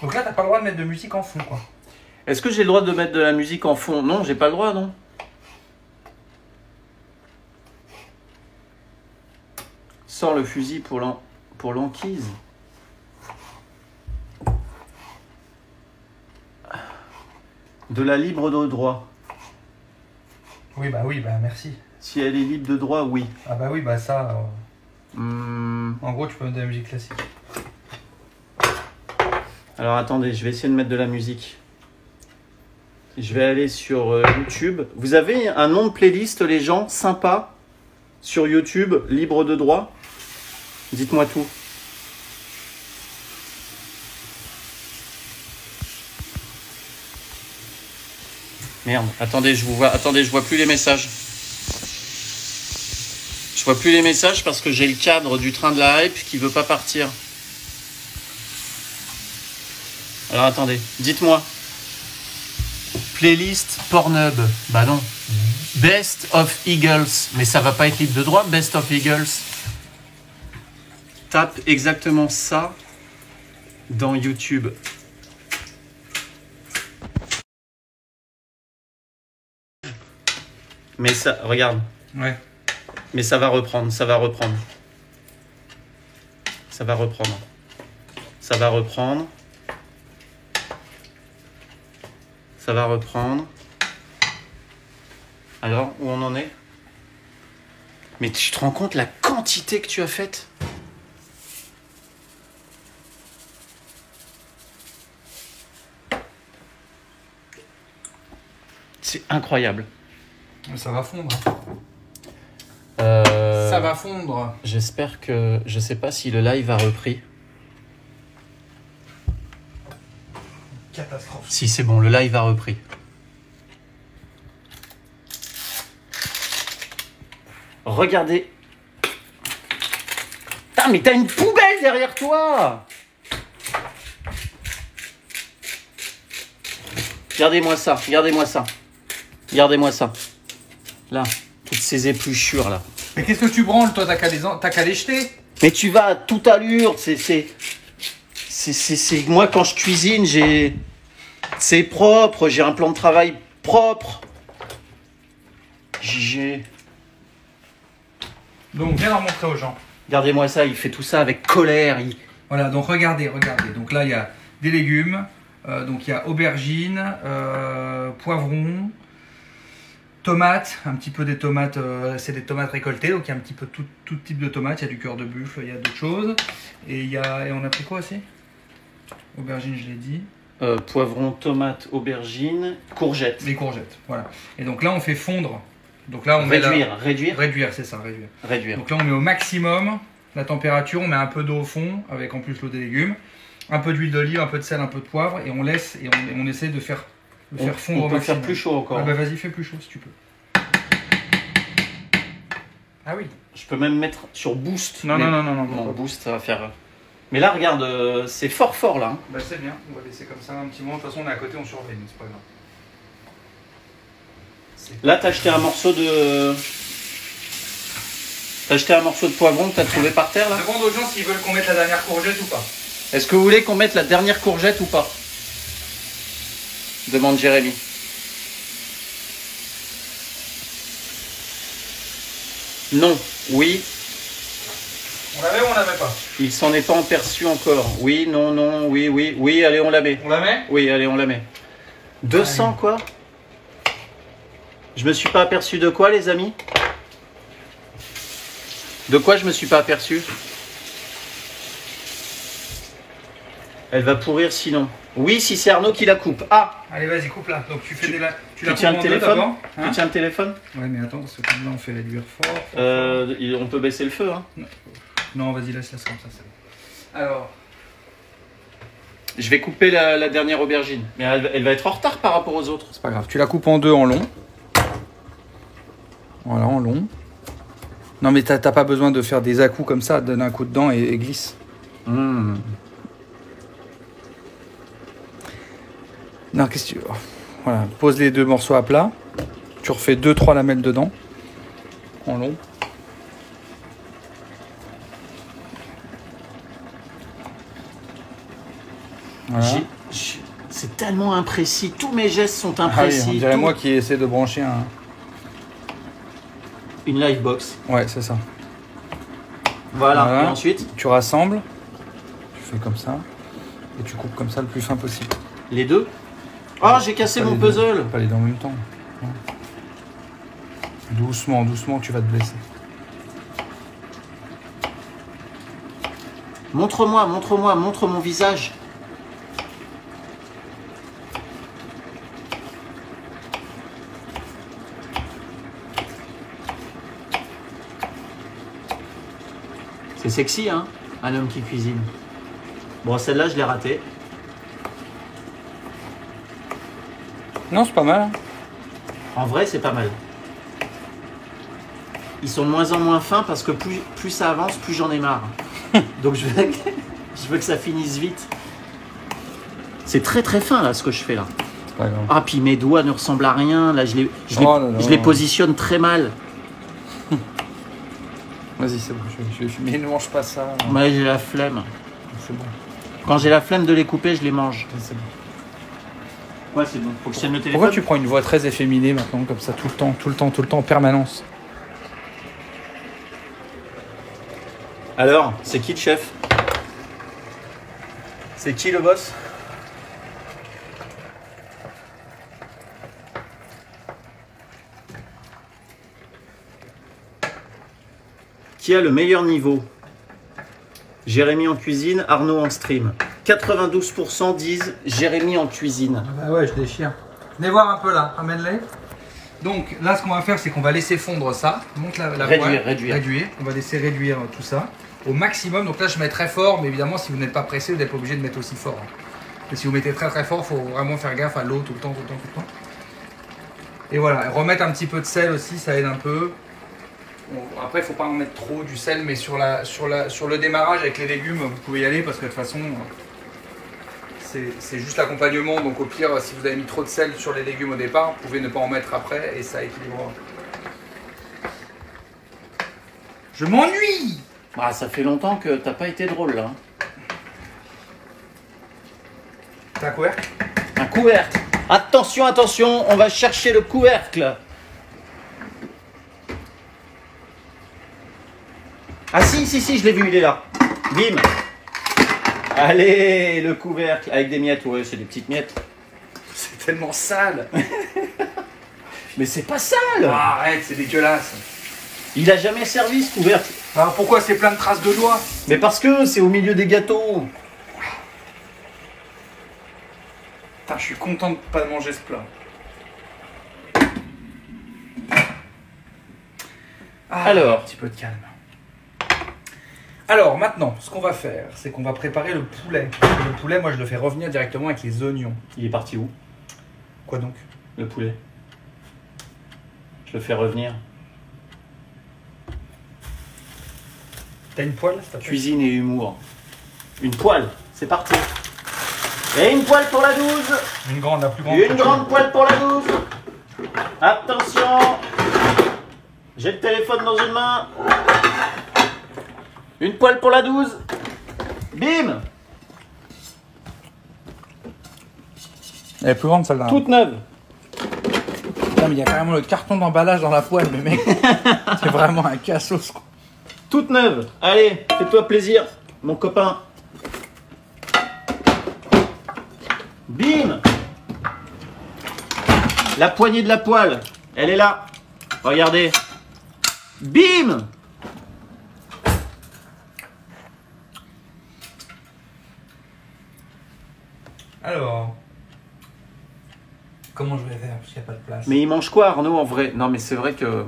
Donc là, t'as pas le droit de mettre de musique en fond, quoi. Est-ce que j'ai le droit de mettre de la musique en fond? Non, j'ai pas le droit, non. Sors le fusil pour l'enquise. De la libre de droit. Oui, bah merci. Si elle est libre de droit, oui. Ah bah oui, bah ça... En gros, tu peux mettre de la musique classique. Alors attendez, je vais essayer de mettre de la musique. Je vais aller sur YouTube. Vous avez un nom de playlist, les gens, sympa, sur YouTube, libre de droit? Dites-moi tout. Merde, attendez, je vois plus les messages. Je vois plus les messages parce que j'ai le cadre du train de la hype qui veut pas partir. Alors attendez, dites-moi. Playlist Pornhub. Bah non. Best of Eagles. Mais ça va pas être libre de droit, Best of Eagles. Tape exactement ça dans YouTube. Mais ça, regarde. Ouais. Mais ça va reprendre, ça va reprendre. Ça va reprendre. Ça va reprendre. Ça va reprendre. Alors, où on en est? Mais tu te rends compte la quantité que tu as faite? C'est incroyable. Ça va fondre. Euh, Ça va fondre. J'espère que... Je sais pas si le live a repris. Catastrophe. Si, c'est bon, le live a repris. Regardez. Putain, mais t'as une poubelle derrière toi! Regardez-moi ça, regardez-moi ça. Regardez-moi ça. Là, toutes ces épluchures là. Mais qu'est-ce que tu branles, toi? T'as qu'à les jeter. Mais tu vas à toute allure, c'est moi quand je cuisine, c'est propre, j'ai un plan de travail propre. Donc, viens leur montrer aux gens. Regardez-moi ça, il fait tout ça avec colère. Voilà, donc regardez. Donc là, il y a des légumes. Donc il y a aubergines, poivrons, tomates, un petit peu des tomates, c'est des tomates récoltées, donc il y a un petit peu tout type de tomates, il y a du cœur de buffle, il y a d'autres choses. Et on a pris quoi aussi? Aubergines, je l'ai dit. Poivrons, tomates, aubergines, courgettes. Les courgettes, voilà. Et donc là, on fait fondre. Donc là, on Réduire, c'est ça, réduire. Réduire. Donc là, on met au maximum la température, on met un peu d'eau au fond, avec en plus l'eau des légumes. Un peu d'huile d'olive, un peu de sel, un peu de poivre, et on laisse et on essaie de faire fondre on au peut maximum. faire plus chaud encore. Ah bah vas-y, fais plus chaud si tu peux. Ah oui. Je peux même mettre sur boost. Non, Boost, ça va faire. Mais là, regarde, c'est fort là. Hein. Bah c'est bien, on va laisser comme ça un petit moment. De toute façon, on est à côté, on surveille, mais c'est pas grave. Là, t'as acheté un morceau de. T'as acheté un morceau de poivron que t'as trouvé par terre là? Demande aux gens s'ils veulent qu'on mette la dernière courgette ou pas. Est-ce que vous voulez qu'on mette la dernière courgette ou pas? Demande Jérémy. Non, oui. On la met ou on la met pas? Il s'en est pas aperçu encore. Oui, non, non, oui, oui, oui, allez, on la met. On la met? Oui, allez, on la met. 200 quoi? Je me suis pas aperçu de quoi, les amis? De quoi je me suis pas aperçu? Elle va pourrir sinon. Oui, si c'est Arnaud qui la coupe. Ah! Allez, vas-y, coupe-la. Donc tu fais Tu tiens le téléphone? Tu tiens le téléphone? Ouais, mais attends, parce que comme là, on fait réduire fort. On peut baisser le feu, hein? Non, vas-y, laisse comme ça, c'est bon. Alors. Je vais couper la dernière aubergine. Mais elle va être en retard par rapport aux autres. C'est pas grave. Tu la coupes en deux en long. Voilà, en long. Non, mais t'as pas besoin de faire des à-coups comme ça. Donne un coup dedans et glisse. Mmh. Non, qu'est-ce que tu... Voilà, pose les deux morceaux à plat. Tu refais 2-3 lamelles dedans. En long. Voilà. C'est tellement imprécis. Tous mes gestes sont Ah oui, imprécis. on dirait moi qui essaie de brancher un... Une livebox. Ouais, c'est ça. Voilà. Et ensuite, tu rassembles. Tu fais comme ça. Et tu coupes comme ça le plus fin possible. les deux. Ah, j'ai cassé mon puzzle. Pas les deux en même temps. Ouais. Doucement, doucement, tu vas te blesser. Montre-moi, montre mon visage. C'est sexy, hein, un homme qui cuisine. Bon, celle-là, je l'ai ratée. Non, c'est pas mal. Hein. En vrai, c'est pas mal. Ils sont de moins en moins fins parce que plus ça avance, plus j'en ai marre. Donc je veux que ça finisse vite. C'est très très fin là ce que je fais là. pas grave. Ah, puis mes doigts ne ressemblent à rien. Là, je Oh là là. les positionne très mal. Vas-y, c'est bon. Mais ne mange pas ça. Ouais, j'ai la flemme. C'est bon. Quand j'ai la flemme de les couper, je les mange. C'est bon. Ouais, c'est bon. Faut que je tienne le téléphone. Pourquoi tu prends une voix très efféminée maintenant, comme ça, tout le temps, en permanence? Alors, c'est qui le chef? C'est qui le boss? Qui a le meilleur niveau? Jérémy en cuisine, Arnaud en stream. 92% disent Jérémy en cuisine. Bah ouais, je déchire. Venez voir un peu là, amène-les. Donc là, ce qu'on va faire, c'est qu'on va laisser fondre ça. Monte la poêle. Réduire. On va laisser réduire tout ça au maximum. Donc là, je mets très fort, mais évidemment, si vous n'êtes pas pressé, vous n'êtes pas obligé de mettre aussi fort. Et si vous mettez très très fort, il faut vraiment faire gaffe à l'eau tout le temps. Et voilà, remettre un petit peu de sel aussi, ça aide un peu. Bon, après, il ne faut pas en mettre trop du sel, mais sur le démarrage avec les légumes, vous pouvez y aller parce que de toute façon, c'est juste l'accompagnement. Donc au pire, si vous avez mis trop de sel sur les légumes au départ, vous pouvez ne pas en mettre après et ça équilibrera. Je m'ennuie! Ah, ça fait longtemps que t'as pas été drôle là. T'as un couvercle? Un couvercle. Attention, attention, on va chercher le couvercle. Ah si, je l'ai vu, il est là. Bim. Allez, le couvercle avec des miettes. Ouais, c'est des petites miettes. C'est tellement sale! Mais c'est pas sale. Ah, arrête, c'est dégueulasse! Il a jamais servi ce couvercle. Alors pourquoi c'est plein de traces de doigts? Mais parce que c'est au milieu des gâteaux. Putain, je suis content de pas manger ce plat. Alors, un petit peu de calme. Alors maintenant, ce qu'on va faire, c'est qu'on va préparer le poulet. Le poulet, moi je le fais revenir directement avec les oignons. il est parti où? Quoi donc? Le poulet. Je le fais revenir. T'as une poêle? Cuisine et humour. Une poêle, c'est parti. Et une poêle pour la 12. Une grande, la plus grande. Une grande poêle pour la 12. Attention. J'ai le téléphone dans une main. Une poêle pour la 12. Bim. Elle est plus grande celle-là. Toute neuve. Non mais il y a carrément le carton d'emballage dans la poêle, mais mec, c'est vraiment un cassos quoi. Toute neuve. Allez, fais-toi plaisir, mon copain. Bim. La poignée de la poêle, elle est là. Regardez. Bim. Alors, comment je vais faire parce qu'il n'y a pas de place? Mais il mange quoi, Arnaud, en vrai? Non, mais c'est vrai que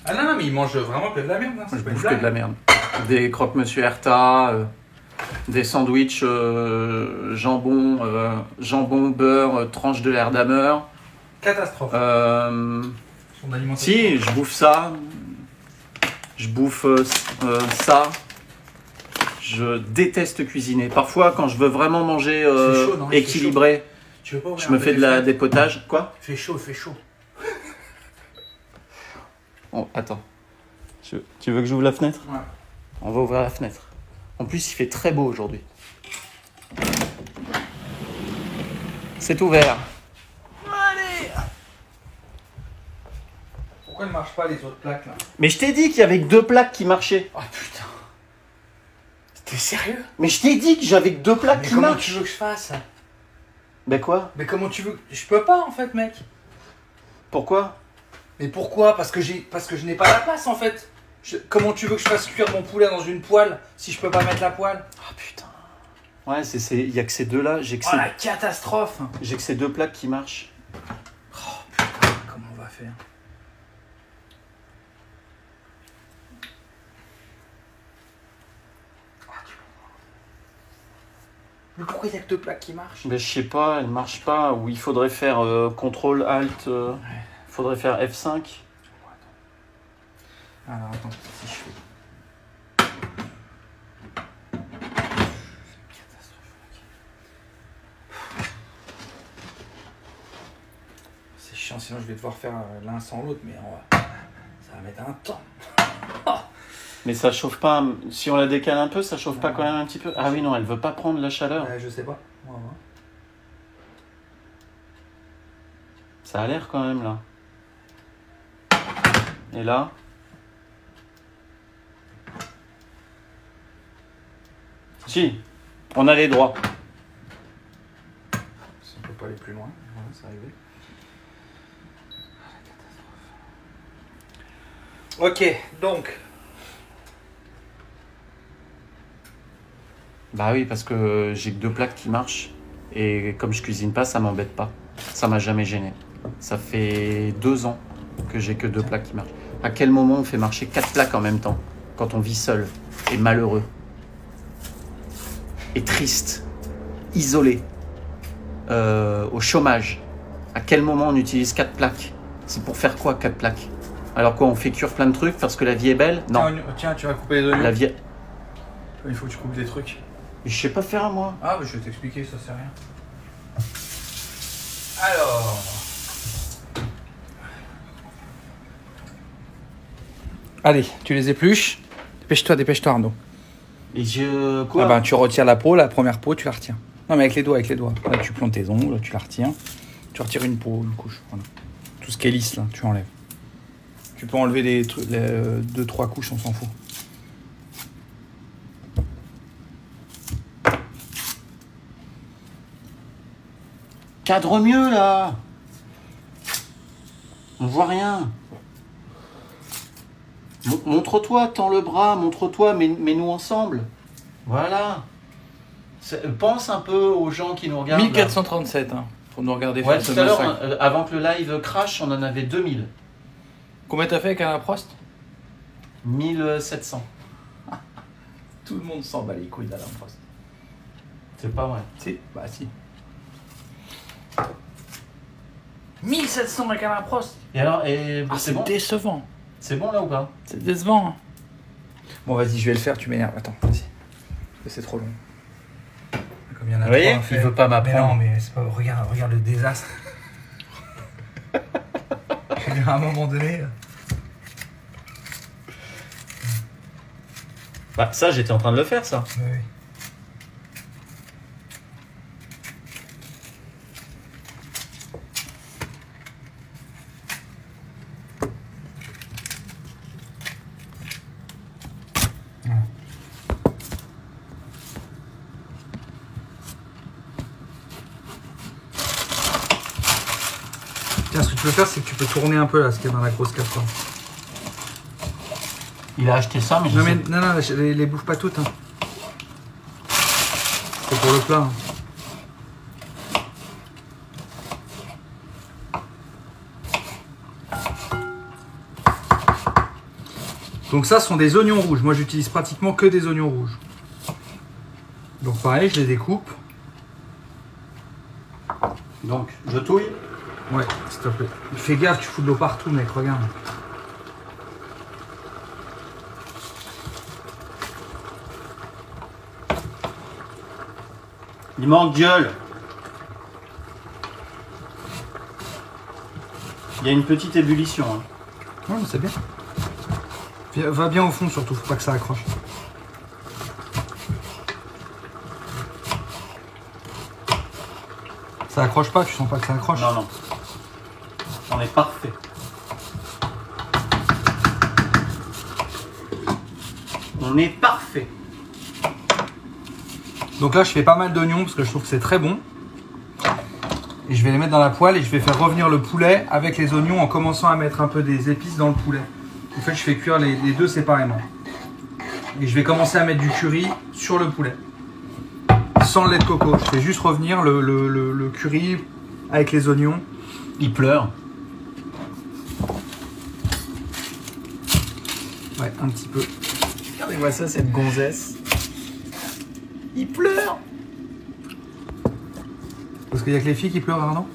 Ah non, mais il mange vraiment que de la merde. Hein. je bouffe que de la merde. Des croque-monsieur Herta, des sandwichs jambon, beurre, tranche de l'air d'Hammer. Catastrophe. Son alimentation. Si, je bouffe ça. Je bouffe ça. Je déteste cuisiner. Parfois, quand je veux vraiment manger C'est chaud, non, il fait équilibré, Tu veux pas ouvrir je me un peu fais les de la fenêtres? dépotage. Quoi? Il fait chaud. Oh, attends. Tu veux que j'ouvre la fenêtre? Ouais. On va ouvrir la fenêtre. En plus, il fait très beau aujourd'hui. C'est ouvert. Allez! Pourquoi ne marchent pas les autres plaques là? Mais je t'ai dit qu'il y avait que 2 plaques qui marchaient. Oh putain. T'es sérieux? Mais je t'ai dit que j'avais que 2 plaques Mais qui comment marchent. tu veux que je fasse? Ben quoi? Mais comment tu veux? Je peux pas en fait, mec. Pourquoi? Mais pourquoi? Parce que je n'ai pas la place en fait. Comment tu veux que je fasse cuire mon poulet dans une poêle si je peux pas mettre la poêle? Ah putain. Ouais, il y a que ces 2 là. J'ai que, Oh la catastrophe! j'ai que ces 2 plaques qui marchent. Oh putain, comment on va faire? Mais pourquoi il y a que 2 plaques qui marchent? Ben je sais pas, elles marchent pas. Ou il faudrait faire CTRL ALT. Il faudrait faire F5. Alors attends, si je fais. chiant, sinon je vais devoir faire l'un sans l'autre, mais ça va mettre un temps. Mais ça chauffe pas, si on la décale un peu, ça chauffe pas quand même un petit peu? Ah oui, non, elle veut pas prendre la chaleur. Je sais pas. On va voir. Ça a l'air quand même là. Et là? Si, on a les droits. Si on peut pas aller plus loin, voilà, c'est arrivé. Ok, donc. Bah oui, parce que j'ai que 2 plaques qui marchent. Et comme je cuisine pas, ça m'embête pas. Ça m'a jamais gêné. Ça fait 2 ans que j'ai que 2 plaques qui marchent. À quel moment on fait marcher 4 plaques en même temps? Quand on vit seul et malheureux. Et triste. Isolé. Au chômage. À quel moment on utilise 4 plaques? C'est pour faire quoi 4 plaques? Alors quoi, on fait cuire plein de trucs parce que la vie est belle? Non. Tiens, tu vas couper les oignons. La vie... Il faut que tu coupes des trucs. Je sais pas faire moi. Ah, bah, je vais t'expliquer, ça c'est rien. Alors. Allez, tu les épluches. Dépêche-toi, Arnaud. Et je... Quoi? Ah ben, tu retires la peau, la première peau, tu la retiens. Non, mais avec les doigts. Là, tu plantes tes ongles, tu la retiens. Tu retires une peau, une couche. Voilà. Tout ce qui est lisse, là, tu enlèves. Tu peux enlever les 2-3 couches, on s'en fout. Cadre mieux là. On voit rien. Montre-toi, tends le bras, montre-toi, mets-nous ensemble. Voilà. Pense un peu aux gens qui nous regardent. 1437, hein, pour nous regarder Ouais, faire tout à l'heure, avant que le live crash, on en avait 2000. Combien t'as fait avec Alain Prost? 1700. Tout le monde s'en bat les couilles d'Alain Prost. C'est pas vrai. Si, bah si. 1700 avec Alain Prost. Et alors, c'est bon décevant. C'est bon là ou pas? C'est décevant. Hein. Bon, vas-y, je vais le faire, tu m'énerves. Attends, vas-y. C'est trop long. Comme il y en a vous voyez, trois, il veut pas m'apprendre. Mais non, mais c'est pas... Regarde le désastre. Je veux dire, à un moment donné... Bah ça, j'étais en train de le faire, ça. Oui. Tiens, ce que tu peux faire, c'est que tu peux tourner un peu là, ce qu'il y a dans la grosse casserole. Il a acheté ça, mais je sais... Non, les bouffe pas toutes. Hein. C'est pour le plat. Hein. Donc ça, ce sont des oignons rouges. Moi, j'utilise pratiquement que des oignons rouges. Donc pareil, je les découpe. Donc, je touille. Ouais, s'il te plaît. Fais gaffe, tu fous de l'eau partout, mec, regarde. Il manque gueule. Il y a une petite ébullition. Hein. Ouais, mais c'est bien. Va bien au fond surtout, faut pas que ça accroche. Ça accroche pas, tu sens pas que ça accroche? Non, non. On est parfait. On est parfait. Donc là, je fais pas mal d'oignons parce que je trouve que c'est très bon. Et je vais les mettre dans la poêle et je vais faire revenir le poulet avec les oignons en commençant à mettre un peu des épices dans le poulet. En fait, je fais cuire les deux séparément. Et je vais commencer à mettre du curry sur le poulet. Sans le lait de coco. Je fais juste revenir le curry avec les oignons. Il pleure. Ouais, un petit peu. Regardez-moi ça, cette gonzesse. Il pleure. Parce qu'il y a que les filles qui pleurent, Arnaud?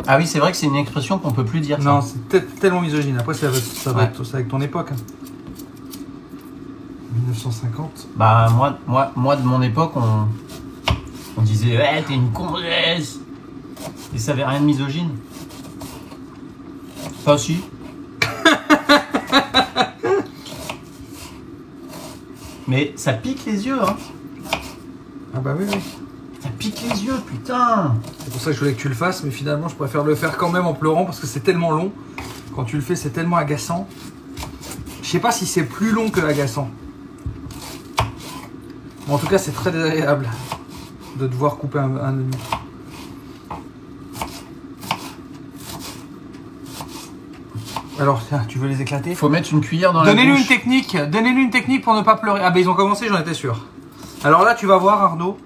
Ah oui, c'est vrai que c'est une expression qu'on peut plus dire. Non, ça. c'est tellement misogyne. Après, ça va être avec ton époque. Hein. 1950. Bah moi de mon époque, on disait ouais, t'es une gonzesse. Et ça avait rien de misogyne. Enfin, si. Mais ça pique les yeux, hein. Ah bah oui, oui. Ça pique les yeux, putain. C'est pour ça que je voulais que tu le fasses, mais finalement, je préfère le faire quand même en pleurant parce que c'est tellement long. Quand tu le fais, c'est tellement agaçant. Je sais pas si c'est plus long que agaçant. Bon, en tout cas, c'est très désagréable de devoir couper un oignon. Alors, tiens, tu veux les éclater? Faut mettre une cuillère dans la bouche. Donnez-lui une technique pour ne pas pleurer. Ah ben ils ont commencé, j'en étais sûr. Alors là, tu vas voir Arnaud.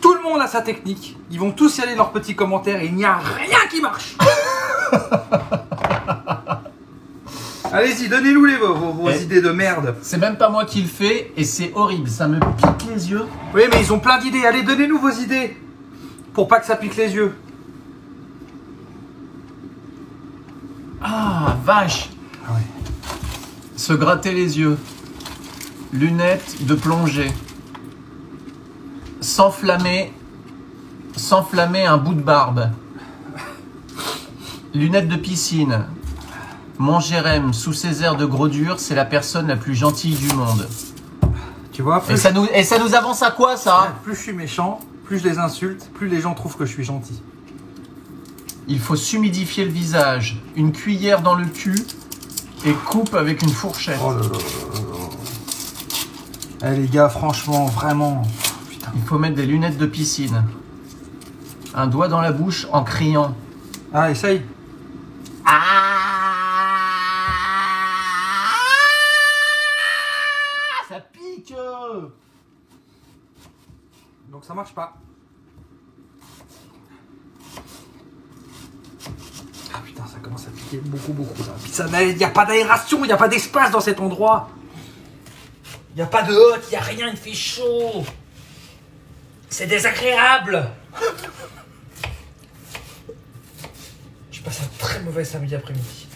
Tout le monde a sa technique. Ils vont tous y aller leurs petits commentaires et il n'y a rien qui marche. Allez-y, donnez-nous vos idées de merde. C'est même pas moi qui le fais et c'est horrible, ça me pique les yeux. Oui, mais ils ont plein d'idées. Allez, donnez-nous vos idées. Pour pas que ça pique les yeux. Ah, vache. Ah ouais. Se gratter les yeux. Lunettes de plongée. S'enflammer un bout de barbe. Lunettes de piscine. Mon Jérém, sous ses airs de gros dur, c'est la personne la plus gentille du monde. Tu vois, Et ça nous avance à quoi, ça? Plus je suis méchant, plus je les insulte, plus les gens trouvent que je suis gentil. Il faut s'humidifier le visage, une cuillère dans le cul et coupe avec une fourchette. Oh là là là là. Eh les gars, franchement, vraiment. Putain. Il faut mettre des lunettes de piscine. Un doigt dans la bouche en criant. Ah, essaye. Ça pique. Donc ça marche pas. Ah putain, ça commence à piquer beaucoup là. Il n'y a pas d'aération, il n'y a pas d'espace dans cet endroit. Il n'y a pas de hotte, il n'y a rien, il fait chaud. C'est désagréable. Je passe un très mauvais samedi après-midi.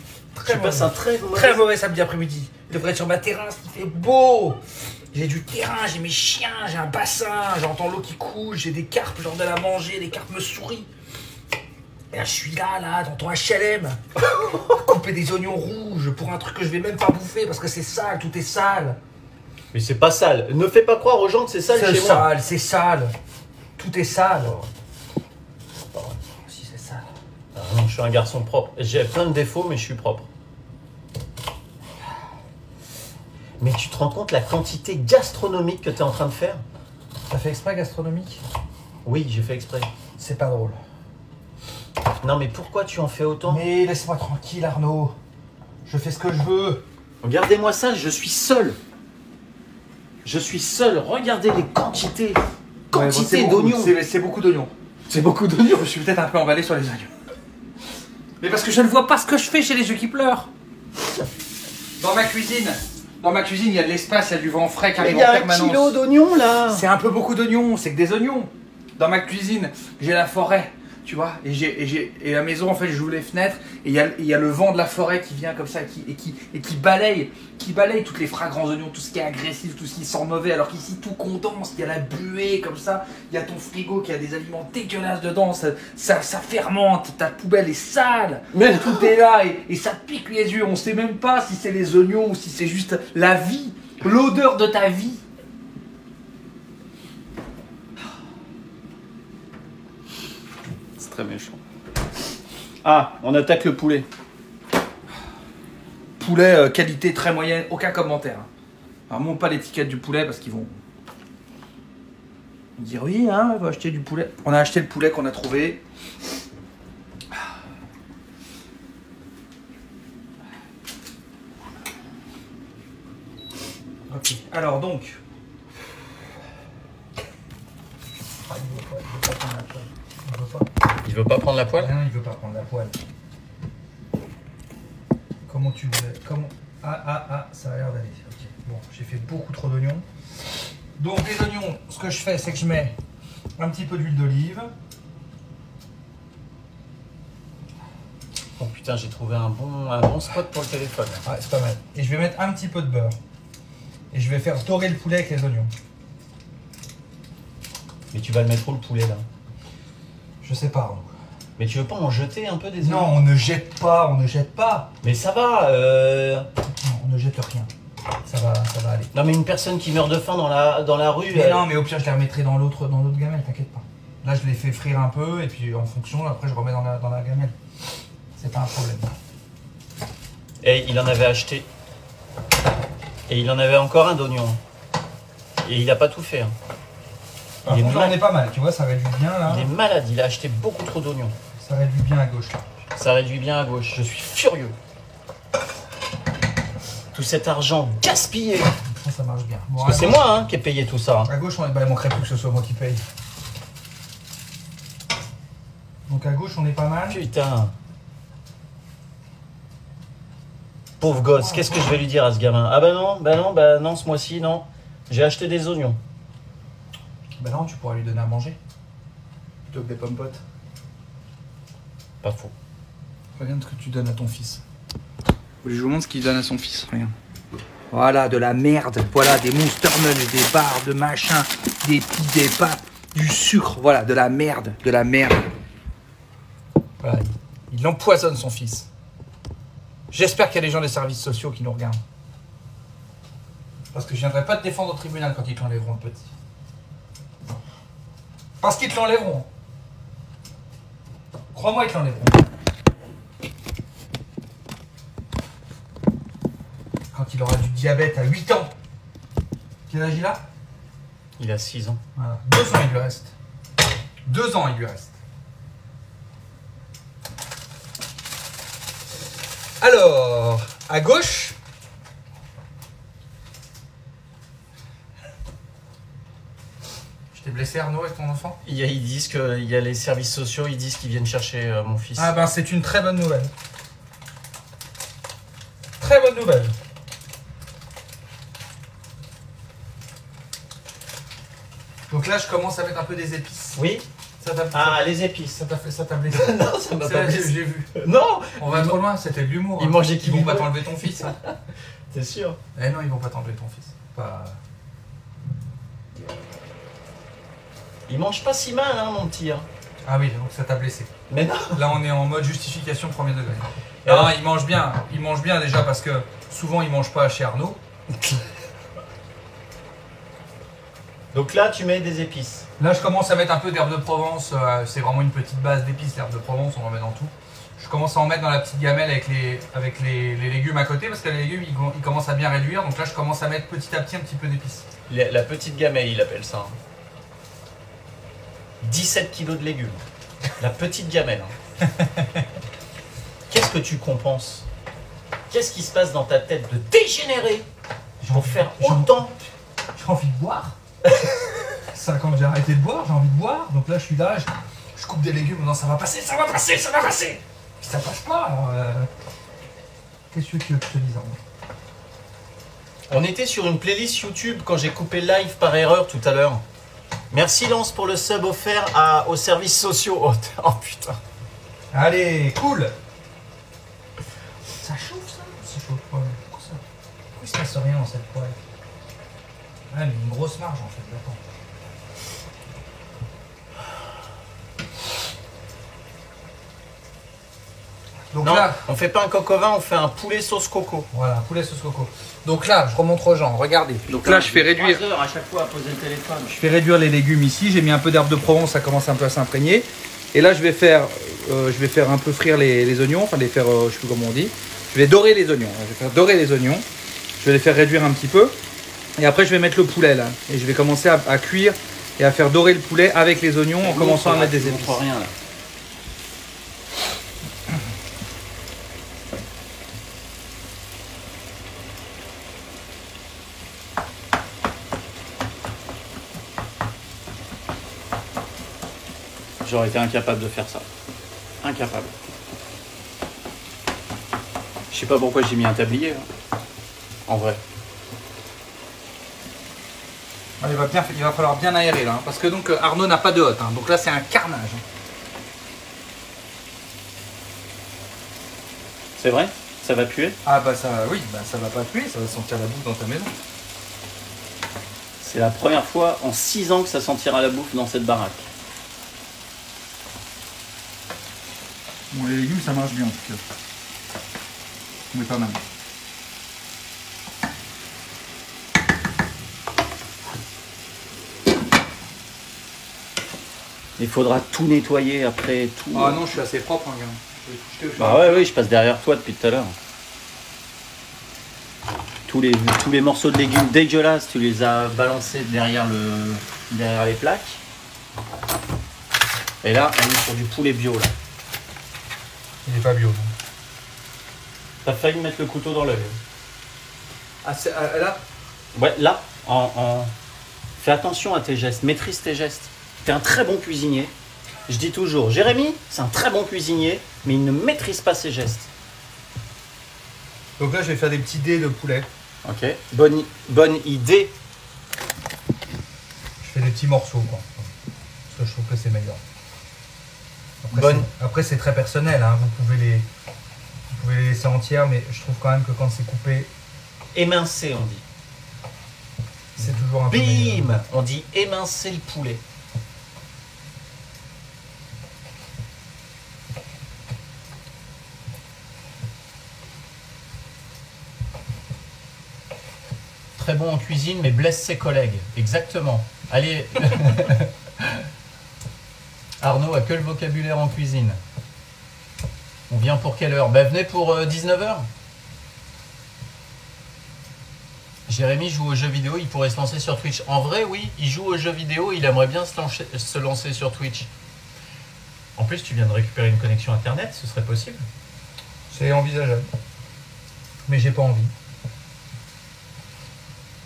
Tu passes un très mauvais samedi après-midi. Je devrais être sur ma terrasse, il fait beau. J'ai du terrain, j'ai mes chiens, j'ai un bassin, j'entends l'eau qui coule, j'ai des carpes, j'en donne à manger, les carpes me sourient. Et là, je suis là, dans ton HLM, à couper des oignons rouges pour un truc que je vais même pas bouffer parce que c'est sale, tout est sale. Mais c'est pas sale. Ne fais pas croire aux gens que c'est sale chez moi. C'est sale. Tout est sale. Si c'est sale. Ah non, je suis un garçon propre. J'ai plein de défauts, mais je suis propre. Mais tu te rends compte la quantité gastronomique que tu es en train de faire? T'as fait exprès gastronomique? Oui, j'ai fait exprès. C'est pas drôle. Non, mais pourquoi tu en fais autant? Mais laisse-moi tranquille, Arnaud. Je fais ce que je veux. Regardez-moi ça, je suis seul. Je suis seul. Regardez les quantités. Quantité d'oignons. C'est beaucoup d'oignons. C'est beaucoup d'oignons. Je suis peut-être un peu emballé sur les oignons. Mais parce que je ne vois pas ce que je fais chez les yeux qui pleurent. Dans ma cuisine, il y a de l'espace, il y a du vent frais qui arrive en permanence. Il y a 1 kilo d'oignons là. C'est un peu beaucoup d'oignons, c'est que des oignons. Dans ma cuisine, j'ai la forêt, tu vois, et la maison, en fait, j'ouvre les fenêtres et il y a le vent de la forêt qui vient comme ça et qui balaye toutes les fragrants oignons, tout ce qui est agressif, tout ce qui sent mauvais. Alors qu'ici, tout condense, il y a la buée comme ça, il y a ton frigo qui a des aliments dégueulasses dedans, ça fermente, ta poubelle est sale, mais tout est là et ça pique les yeux. On sait même pas si c'est les oignons ou si c'est juste la vie, l'odeur de ta vie. Très méchant. Ah, on attaque le poulet. Poulet qualité très moyenne, aucun commentaire. Alors montre pas l'étiquette du poulet parce qu'ils vont dire oui, hein, on va acheter du poulet. On a acheté le poulet qu'on a trouvé. Ok, alors donc. Il veut pas prendre la poêle? Non, il veut pas prendre la poêle. Comment tu voulais? Comment? Ah, ça a l'air d'aller. Ok. Bon, j'ai fait beaucoup trop d'oignons. Donc les oignons, ce que je fais, c'est que je mets un petit peu d'huile d'olive. Oh putain, j'ai trouvé un bon spot pour le téléphone. Ouais, c'est pas mal. Et je vais mettre un petit peu de beurre. Et je vais faire dorer le poulet avec les oignons. Mais tu vas le mettre où le poulet là? Je sais pas, Arnaud. Mais tu veux pas en jeter un peu des oignons? Non, on ne jette pas, on ne jette pas. Mais ça va. Non, on ne jette rien. Ça va aller. Non, mais une personne qui meurt de faim dans la rue. Mais non, mais au pire, je les remettrai dans l'autre gamelle, t'inquiète pas. Là, je les fais frire un peu, et puis en fonction, après, je remets dans la gamelle. C'est pas un problème. Et il en avait acheté. Et il en avait encore un d'oignon. Et il a pas tout fait. Hein. Par contre, là, on est pas mal, tu vois, ça réduit bien, là. Il est malade, il a acheté beaucoup trop d'oignons. Ça réduit bien à gauche, là. Ça réduit bien à gauche. Je suis furieux. Tout cet argent gaspillé. Ça marche bien. Bon, Parce que c'est moi qui ai payé tout ça. À gauche, il manquerait plus que ce soit moi qui paye. Donc à gauche, on est pas mal. Putain. Pauvre gosse, qu'est-ce que je vais lui dire à ce gamin? Ah bah non, ce mois-ci, non. J'ai acheté des oignons. Bah non, tu pourras lui donner à manger. Plutôt que des pommes potes. Pas faux. Regarde ce que tu donnes à ton fils. Je vous montre ce qu'il donne à son fils, regarde. Voilà, de la merde. Voilà, des Monster Munch, des barres, de machin, des pâtes, du sucre. Voilà, de la merde, de la merde. Voilà, il empoisonne son fils. J'espère qu'il y a des gens des services sociaux qui nous regardent. Parce que je viendrai pas te défendre au tribunal quand ils te l'enlèveront, le petit. Parce qu'ils te l'enlèveront. Crois-moi, ils te l'enlèveront. Quand il aura du diabète à 8 ans. Quel âge il a? Il a 6 ans. Voilà. 2 ans il lui reste. 2 ans il lui reste. Alors, à gauche. Je t'ai blessé, Arnaud, avec ton enfant? Ils disent qu'il y a les services sociaux, ils disent qu'ils viennent chercher mon fils. Ah ben c'est une très bonne nouvelle. Très bonne nouvelle. Donc là je commence à mettre un peu des épices. Oui. Les épices. Ça t'a blessé. Non, ça m'a pas blessé. J'ai vu. Non. On va trop loin, c'était de l'humour. Ils mangeaient Ils vont pas t'enlever ton fils. Hein. T'es sûr? Eh non, ils vont pas t'enlever ton fils. Pas... Il mange pas si mal, mon petit. Hein. Ah oui, donc ça t'a blessé. Mais non. Là, on est en mode justification premier degré. Et Non, alors il mange bien. Il mange bien déjà parce que souvent, il mange pas chez Arnaud. Donc là, tu mets des épices. Là, je commence à mettre un peu d'herbe de Provence. C'est vraiment une petite base d'épices, l'herbe de Provence. On en met dans tout. Je commence à en mettre dans la petite gamelle avec les légumes à côté parce que les légumes, ils commencent à bien réduire. Donc là, je commence à mettre petit à petit un petit peu d'épices. La petite gamelle, il appelle ça. 17 kilos de légumes. La petite gamelle. Hein. Qu'est-ce que tu compenses? Qu'est-ce qui se passe dans ta tête de dégénéré pour faire autant? J'ai envie de boire. 5 ans que j'ai arrêté de boire, j'ai envie de boire. Donc là, je suis là, je coupe des légumes. Non, ça va passer, ça va passer, ça va passer. Si ça passe pas, alors... Qu'est-ce que tu veux que je te dise, Arnaud? On était sur une playlist YouTube quand j'ai coupé live par erreur tout à l'heure. Merci Lance pour le sub offert aux services sociaux. Oh putain. Allez, cool. Ça chauffe ça? Ça chauffe pas. Pourquoi ça? Pourquoi il se passe rien dans cette poêle? Ouais, mais une grosse marge en fait, attends. Donc non, là, on fait pas un coq au vin, on fait un poulet sauce coco. Voilà, un poulet sauce coco. Donc là, je remontre aux gens, regardez. Donc là, je fais réduire. 3 heures à chaque fois à poser le téléphone. Je fais réduire les légumes ici. J'ai mis un peu d'herbe de Provence, ça commence un peu à s'imprégner. Et là, je vais faire un peu frire les oignons, enfin les faire, je sais plus comment on dit. Je vais dorer les oignons. Je vais faire dorer les oignons. Je vais les faire réduire un petit peu. Et après, je vais mettre le poulet là. Et je vais commencer à cuire et à faire dorer le poulet avec les oignons en commençant à mettre des épices. Rien, là. J'aurais été incapable de faire ça. Incapable. Je sais pas pourquoi j'ai mis un tablier. Hein. En vrai. Il va falloir bien aérer là. Hein, parce que donc Arnaud n'a pas de hotte. Hein, donc là, c'est un carnage. C'est vrai? Ça va puer? Ah bah ça, oui, bah ça va pas puer. Ça va sentir la bouffe dans ta maison. C'est la première fois en 6 ans que ça sentira la bouffe dans cette baraque. Bon, les légumes, ça marche bien en tout cas. Mais pas mal. Il faudra tout nettoyer après, tout. Ah non, je suis assez propre, hein, gars. Je vais tout jeter au Bah ouais, oui, je passe derrière toi depuis tout à l'heure. Tous les morceaux de légumes dégueulasses, tu les as balancés derrière les plaques. Et là, on est sur du poulet bio, là. Il n'est pas bio. T'as failli me mettre le couteau dans l'œil. Ah, là? Ouais, là, fais attention à tes gestes, maîtrise tes gestes. T'es un très bon cuisinier. Je dis toujours, Jérémy, c'est un très bon cuisinier, mais il ne maîtrise pas ses gestes. Donc là, je vais faire des petits dés de poulet. Ok, bonne idée. Je fais des petits morceaux, quoi. Parce que je trouve que c'est meilleur. Après, c'est très personnel, hein. Vous pouvez les laisser entières, mais je trouve quand même que quand c'est coupé... Émincer, on dit. C'est toujours un peu meilleur. Bim, on dit émincer le poulet. Très bon en cuisine, mais blesse ses collègues. Exactement. Allez. Arnaud a que le vocabulaire en cuisine. On vient pour quelle heure? Ben, venez pour 19h. Jérémy joue aux jeux vidéo, il pourrait se lancer sur Twitch. En vrai, oui, il joue aux jeux vidéo, il aimerait bien se lancer sur Twitch. En plus, tu viens de récupérer une connexion internet, ce serait possible? C'est envisageable. Mais j'ai pas envie.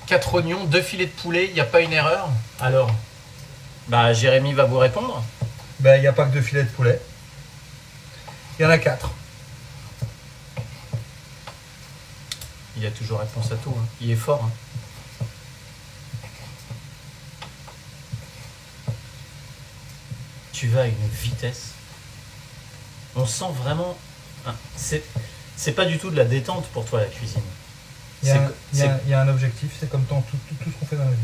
4 oignons, 2 filets de poulet, il n'y a pas une erreur? Alors, bah Jérémy va vous répondre. Ben, il n'y a pas que 2 filets de poulet. Il y en a 4. Il y a toujours réponse à tout, hein. Il est fort. Hein. Tu vas à une vitesse. On sent vraiment... Hein, c'est pas du tout de la détente pour toi la cuisine. Il y a un objectif, c'est comme tout ce qu'on fait dans la vie.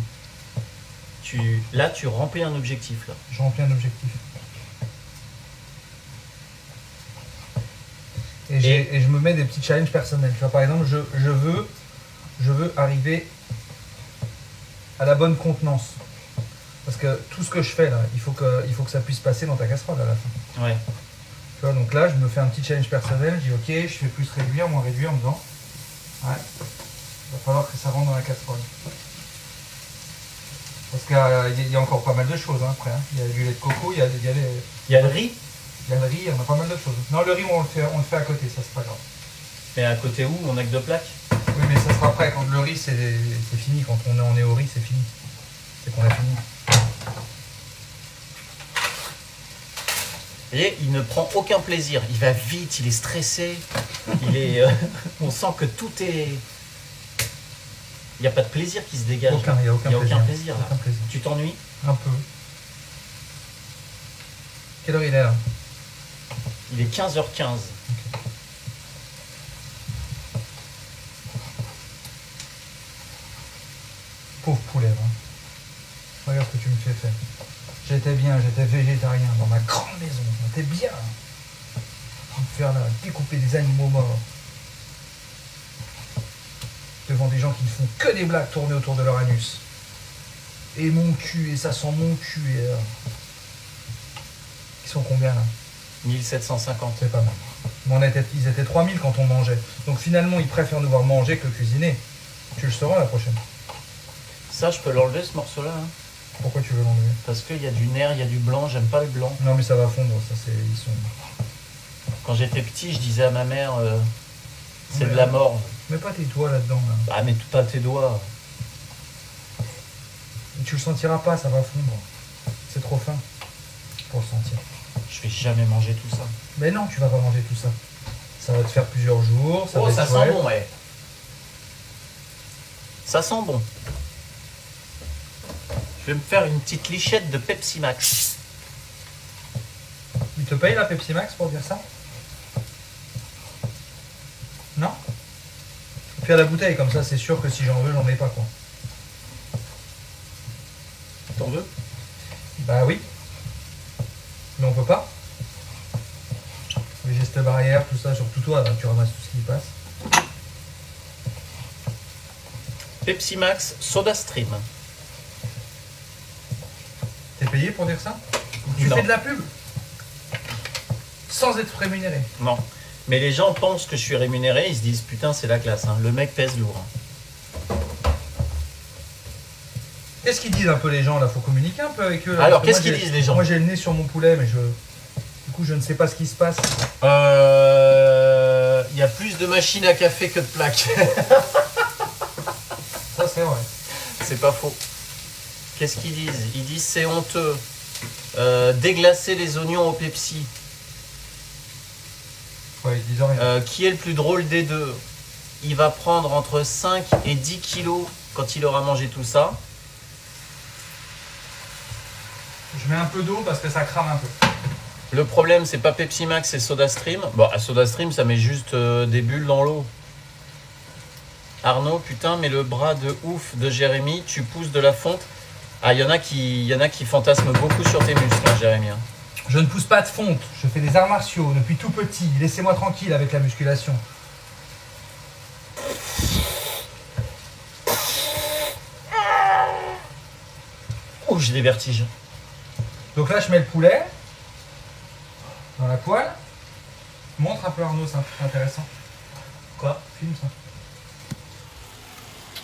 Là, tu remplis un objectif. Là. Je remplis un objectif. Et je me mets des petits challenges personnels. Tu vois, par exemple, je veux arriver à la bonne contenance. Parce que tout ce que je fais là, il faut que ça puisse passer dans ta casserole à la fin. Ouais. Tu vois, donc là, je me fais un petit challenge personnel. Je dis ok, je fais plus réduire, moins réduire en me disant ouais, il va falloir que ça rentre dans la casserole. Parce qu'il y a encore pas mal de choses hein, après. Hein. Il y a du lait de coco, il y a le riz. Il y a le riz, on a pas mal de choses. Non, le riz, on le fait à côté, ça c'est pas grave. Et à côté où? On a que 2 plaques? Oui, mais ça sera après. Quand le riz, c'est fini. Quand on est au riz, c'est fini. C'est qu'on a fini. Vous voyez, il ne prend aucun plaisir. Il va vite, il est stressé. On sent que tout est... Il n'y a pas de plaisir qui se dégage. Il n'y a aucun plaisir. Là. Aucun plaisir. Tu t'ennuies? Un peu. Quelle heure il est là? Il est 15h15. Okay. Pauvre poulet, hein. Regarde ce que tu me fais faire. J'étais végétarien dans ma grande maison. J'étais bien. En train de faire là, découper des animaux morts. Devant des gens qui ne font que des blagues tournées autour de leur anus. Et mon cul, et ça sent mon cul. Et, ils sont combien là? 1750. C'est pas mal. Mais ils étaient 3000 quand on mangeait. Donc finalement, ils préfèrent nous voir manger que cuisiner. Tu le sauras la prochaine. Ça, je peux l'enlever ce morceau-là. Hein. Pourquoi tu veux l'enlever? Parce qu'il y a du nerf, il y a du blanc, j'aime pas le blanc. Non mais ça va fondre, ça c'est... Ils sont... Quand j'étais petit, je disais à ma mère, c'est de la morve. Mets pas tes doigts là-dedans. Là. Ah mais pas tes doigts. Et tu le sentiras pas, ça va fondre. C'est trop fin pour le sentir. Je vais jamais manger tout ça. Mais non, tu vas pas manger tout ça. Ça va te faire plusieurs jours. Ça sent bon, ouais. Ça sent bon. Je vais me faire une petite lichette de Pepsi Max. Il te paye la Pepsi Max pour dire ça? Non? Faire la bouteille, comme ça c'est sûr que si j'en veux, j'en ai pas quoi. T'en veux? Bah oui. Mais on peut pas. Mais qui passe. Pepsi Max Soda Stream. T'es payé pour dire ça? Tu Non. fais de la pub sans être rémunéré. Non. Mais les gens pensent que je suis rémunéré, ils se disent putain c'est la classe, hein. Le mec pèse lourd. Hein. Qu'est-ce qu'ils disent un peu les gens là? Faut communiquer un peu avec eux. Là, Alors parce que qu'est-ce moi, qu'ils disent les gens? Moi j'ai le nez sur mon poulet, mais du coup je ne sais pas ce qui se passe. Il y a plus de machines à café que de plaques. Ça c'est vrai. C'est pas faux. Qu'est-ce qu'ils disent? Ils disent c'est honteux. Déglacer les oignons au Pepsi. Ouais, ils disent rien. Qui est le plus drôle des deux? Il va prendre entre 5 et 10 kilos quand il aura mangé tout ça. Je mets un peu d'eau parce que ça crame un peu. Le problème, c'est pas Pepsi Max, c'est Soda Stream. Bon, à Soda Stream, ça met juste des bulles dans l'eau. Arnaud, putain, mais le bras de ouf de Jérémy, tu pousses de la fonte. Ah, il y en a qui fantasment beaucoup sur tes muscles, hein, Jérémy. Hein. Je ne pousse pas de fonte, je fais des arts martiaux depuis tout petit. Laissez-moi tranquille avec la musculation. Oh, j'ai des vertiges. Donc là je mets le poulet dans la poêle. Montre un peu Arnaud, c'est intéressant. Quoi? Filme ça.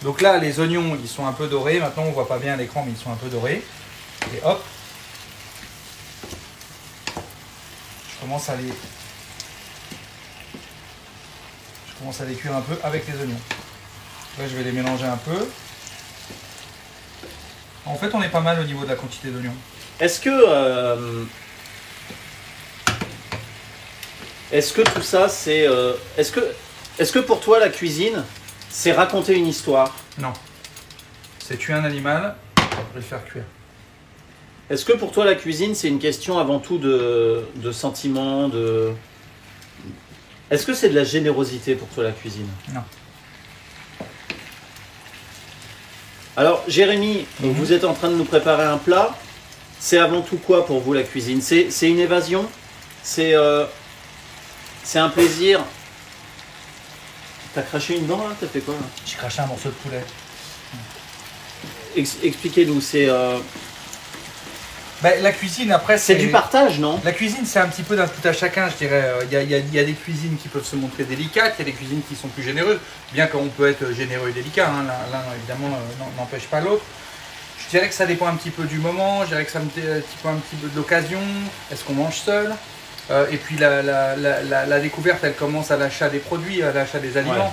Donc là les oignons ils sont un peu dorés. Maintenant on voit pas bien à l'écran mais ils sont un peu dorés. Et hop. Je commence à les cuire un peu avec les oignons. Là je vais les mélanger un peu. En fait on est pas mal au niveau de la quantité d'oignons. Est-ce que tout ça c'est est-ce que pour toi la cuisine c'est raconter une histoire? Non. C'est tuer un animal et le faire cuire. Est-ce que pour toi la cuisine c'est une question avant tout de sentiments, de... Est-ce que c'est de la générosité pour toi la cuisine? Non. Alors Jérémy, vous êtes en train de nous préparer un plat. C'est avant tout quoi pour vous la cuisine? C'est une évasion? C'est un plaisir? T'as craché une dent là? T'as fait quoi là? J'ai craché un morceau de poulet. Expliquez-nous, c'est La cuisine après c'est du partage, non? La cuisine c'est un petit peu d'un tout à chacun, je dirais. Il y a des cuisines qui peuvent se montrer délicates, il y a des cuisines qui sont plus généreuses, bien qu'on peut être généreux et délicat, hein. L'un évidemment n'empêche pas l'autre. Je dirais que ça dépend un petit peu du moment, je dirais que ça dépend un petit peu de l'occasion. Est-ce qu'on mange seul? Et puis la découverte elle commence à l'achat des produits, à l'achat des aliments. Ouais.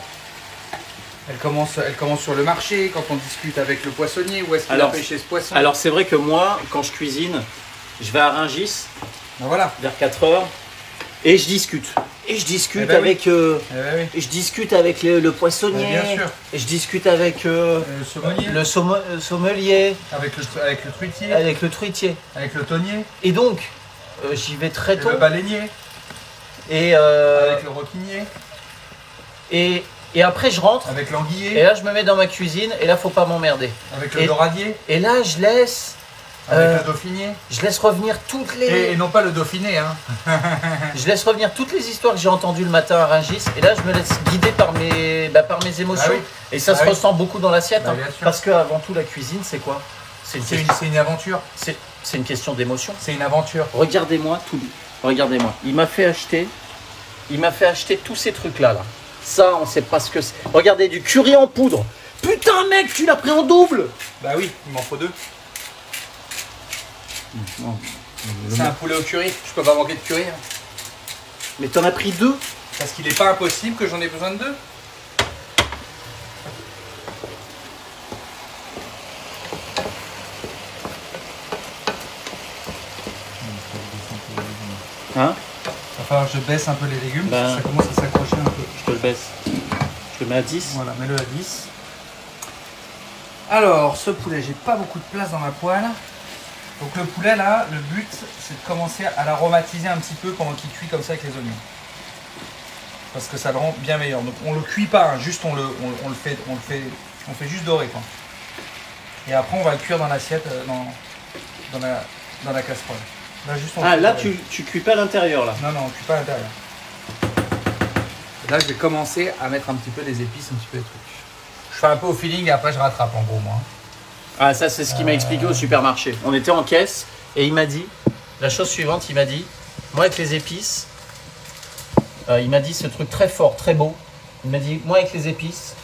Elle commence sur le marché, quand on discute avec le poissonnier, où est-ce qu'il a pêché ce poisson. Alors c'est vrai que moi, quand je cuisine, je vais à Rungis, Ben voilà. vers 4 heures, et je discute. Et je discute Eh ben avec, oui. et je discute avec le poissonnier, Bien sûr. et je discute avec Le saumonier, le sommelier, avec le truitier, avec le truitier. avec le tonnier, Et donc, j'y vais très et tôt. le baleinier, Et, avec le roquinier, et après je rentre, avec et l'anguillier, là je me mets dans ma cuisine, et là faut pas m'emmerder. avec le doradier, Et là je laisse avec le dauphiné. revenir toutes les... Et non pas le dauphiné, hein. Je laisse revenir toutes les histoires que j'ai entendues le matin à Rungis, et là je me laisse guider par mes émotions. Ah oui. Et ça Ah se oui. ressent beaucoup dans l'assiette, Bah, hein, bien sûr. parce que avant tout la cuisine c'est quoi? C'est C'est une aventure. une question d'émotion. C'est une aventure. Regardez-moi tout. Regardez-moi. Il m'a fait acheter tous ces trucs là. Ça on sait pas ce que c'est. Regardez, du curry en poudre. Putain mec, tu l'as pris en double. Bah oui, il m'en faut deux. C'est un poulet au curry, je peux pas manquer de curry. Hein. Mais t'en as pris deux. Parce qu'il n'est pas impossible que j'en ai besoin de deux. Hein? Il va falloir que je baisse un peu les légumes, Ben. parce que ça commence à s'accrocher un peu. Je te le baisse. Je le mets à 10. Voilà, mets-le à 10. Alors, ce poulet, j'ai pas beaucoup de place dans ma poêle. Donc le poulet là, le but c'est de commencer à l'aromatiser un petit peu pendant qu'il cuit comme ça avec les oignons. Parce que ça le rend bien meilleur. Donc on le cuit pas, hein, juste on le fait juste dorer quoi. Et après on va le cuire dans l'assiette, dans la casserole. Là, juste on le Ah fait là dorer. tu cuis pas l'intérieur là. Non, non, on cuit pas à l'intérieur. Là, je vais commencer à mettre un petit peu des épices, un petit peu des trucs. Je fais un peu au feeling et après je rattrape en gros moi. Ah, ça, c'est ce qu'il m'a expliqué au supermarché. On était en caisse et il m'a dit, la chose suivante, il m'a dit, moi avec les épices, il m'a dit ce truc très fort, très beau. Il m'a dit, moi avec les épices,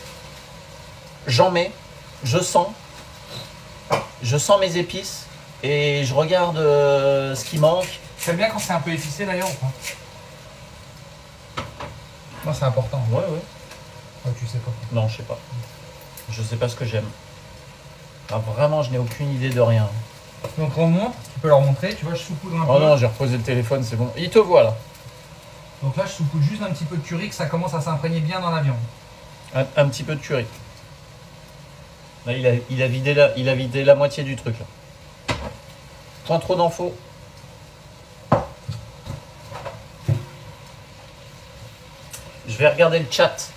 j'en mets, je sens mes épices et je regarde ce qui manque. T'aimes bien quand c'est un peu épicé d'ailleurs ou pas? Moi c'est important. Ouais. Ouais, tu sais pas. Non, je sais pas. Je sais pas ce que j'aime. Ah, vraiment, je n'ai aucune idée de rien. Donc on montre, tu peux leur montrer, tu vois, je saupoudre un peu. Oh non, j'ai reposé le téléphone, c'est bon. Il te voit là. Donc là, je saupoudre juste un petit peu de curry, que ça commence à s'imprégner bien dans la viande. Un petit peu de curry. Là, il a vidé la moitié du truc là. Point trop d'infos. Je vais regarder le chat.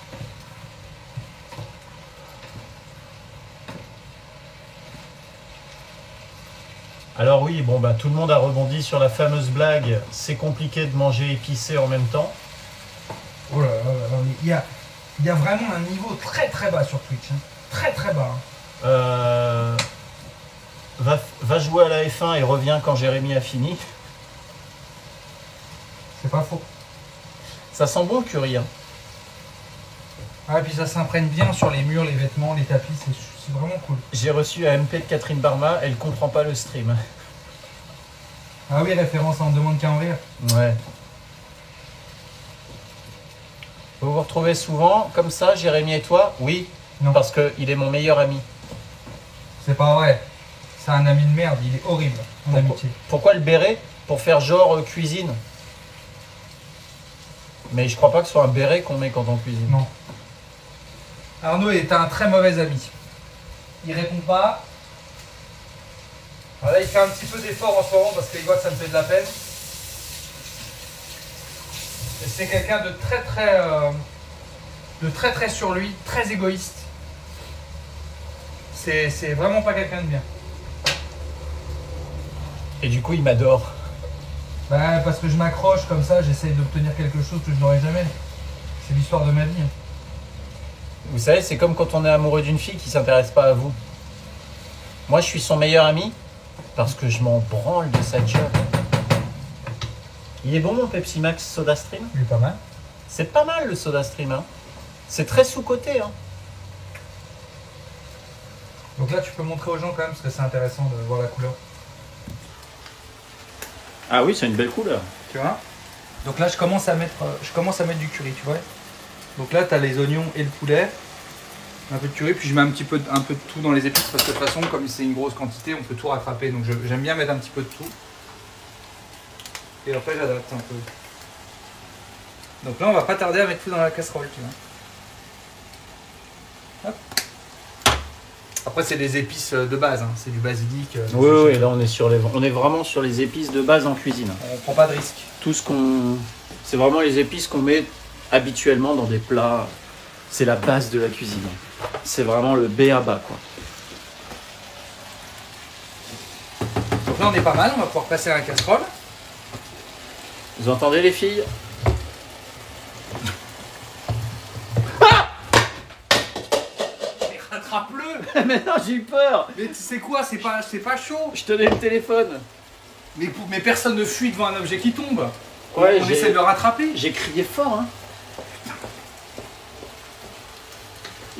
Alors oui, bon bah tout le monde a rebondi sur la fameuse blague. C'est compliqué de manger épicé en même temps. Oh là là là, mais il y a vraiment un niveau très très bas sur Twitch. Hein. Très très bas. Hein. Va jouer à la F1 et reviens quand Jérémy a fini. C'est pas faux. Ça sent bon le curry. Hein. Ah, et puis ça s'imprègne bien sur les murs, les vêtements, les tapis, c'est vraiment cool. J'ai reçu un MP de Catherine Barma, elle comprend pas le stream. Ah oui, référence à On demande qu'à en rire. Ouais. Vous vous retrouvez souvent comme ça, Jérémy et toi? Oui. Non. Parce qu'il est mon meilleur ami. C'est pas vrai. C'est un ami de merde, il est horrible en amitié. Pourquoi le béret? Pour faire genre cuisine. Mais je crois pas que ce soit un béret qu'on met quand on cuisine. Non. Arnaud est un très mauvais ami. Il répond pas. Alors là, il fait un petit peu d'effort en ce moment parce qu'il voit que ça me fait de la peine. Et c'est quelqu'un de très sur lui, très égoïste. C'est vraiment pas quelqu'un de bien. Et du coup, il m'adore. Bah, parce que je m'accroche comme ça, j'essaye d'obtenir quelque chose que je n'aurai jamais. C'est l'histoire de ma vie. Vous savez, c'est comme quand on est amoureux d'une fille qui s'intéresse pas à vous. Moi, je suis son meilleur ami parce que je m'en branle de sa job. Il est bon mon Pepsi Max Soda Stream? Il est pas mal. C'est pas mal le Soda Stream. Hein. C'est très sous-coté. Hein. Donc là, tu peux montrer aux gens quand même parce que c'est intéressant de voir la couleur. Ah oui, c'est une belle couleur. Tu vois? Donc là, je commence à mettre du curry, tu vois? Donc là, tu as les oignons et le poulet. Un peu de curry, puis je mets un peu de tout dans les épices parce que de toute façon, comme c'est une grosse quantité, on peut tout rattraper. Donc j'aime bien mettre un petit peu de tout. Et après, j'adapte un peu. Donc là, on va pas tarder à mettre tout dans la casserole, tu vois. Hop. Après, c'est des épices de base, hein. C'est du basilic. Oui, là on est vraiment sur les épices de base en cuisine. On prend pas de risque. C'est vraiment les épices qu'on met habituellement dans des plats. C'est la base de la cuisine. C'est vraiment le b.a.-ba quoi. Donc là, on est pas mal. On va pouvoir passer à la casserole. Vous entendez les filles? Rattrape-le. Mais non, j'ai eu peur. Mais tu sais quoi, c'est pas chaud. Je tenais le téléphone. Mais personne ne fuit devant un objet qui tombe. Ouais, on essaie de le rattraper. J'ai crié fort, hein.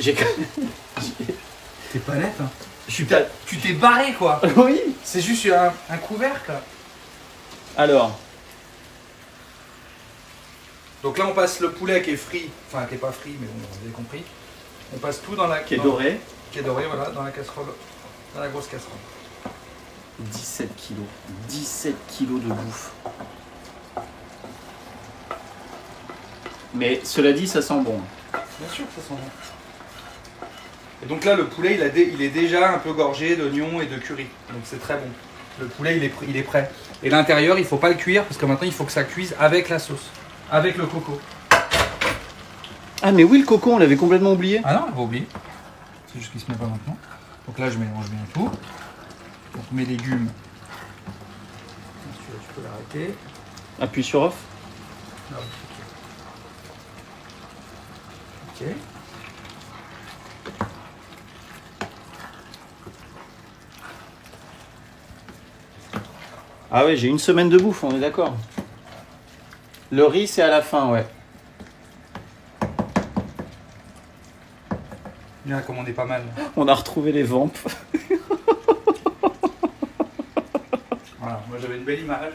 T'es pas net, hein. Tu t'es barré, quoi. Oui. C'est juste un couvercle. Alors. Donc là, on passe le poulet qui est frit. Enfin, qui est pas frit, mais bon, vous avez compris. On passe tout dans la... Qui est doré. Qui est doré, voilà, dans la casserole. Dans la grosse casserole. 17 kilos. 17 kilos de bouffe. Mais cela dit, ça sent bon. Bien sûr que ça sent bon. Et donc là, le poulet, il est déjà un peu gorgé d'oignons et de curry. Donc c'est très bon. Le poulet, il est prêt. Et l'intérieur, il ne faut pas le cuire parce que maintenant, il faut que ça cuise avec la sauce. Avec le coco. Ah mais oui, le coco, on l'avait complètement oublié. Ah non, on va oublier. C'est juste qu'il se met pas maintenant. Donc là, je mélange bien tout. Donc mes légumes. Celui-là, tu peux l'arrêter. Appuie sur off. Non. Ok. Ah ouais, j'ai une semaine de bouffe, on est d'accord. Le riz, c'est à la fin, ouais. Bien, comme on est pas mal. On a retrouvé les vampes. Voilà, moi j'avais une belle image.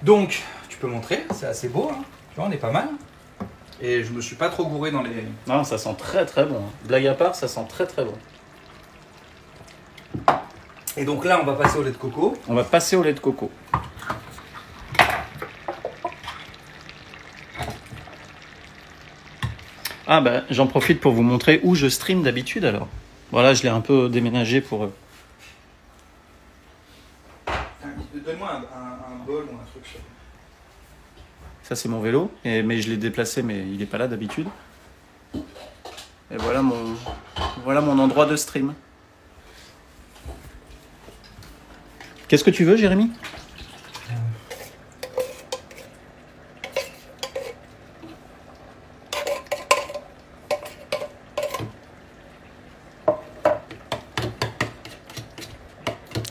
Donc, tu peux montrer, c'est assez beau, hein. Tu vois, on est pas mal. Et je me suis pas trop gouré dans les... Non, ça sent très très bon. Blague à part, ça sent très très bon. Et donc là, on va passer au lait de coco. On va passer au lait de coco. Ah bah, j'en profite pour vous montrer où je stream d'habitude alors. Voilà, je l'ai un peu déménagé pour... Donne-moi un bol ou un truc. Ça c'est mon vélo, mais je l'ai déplacé, mais il n'est pas là d'habitude. Et voilà mon endroit de stream. Qu'est-ce que tu veux, Jérémy?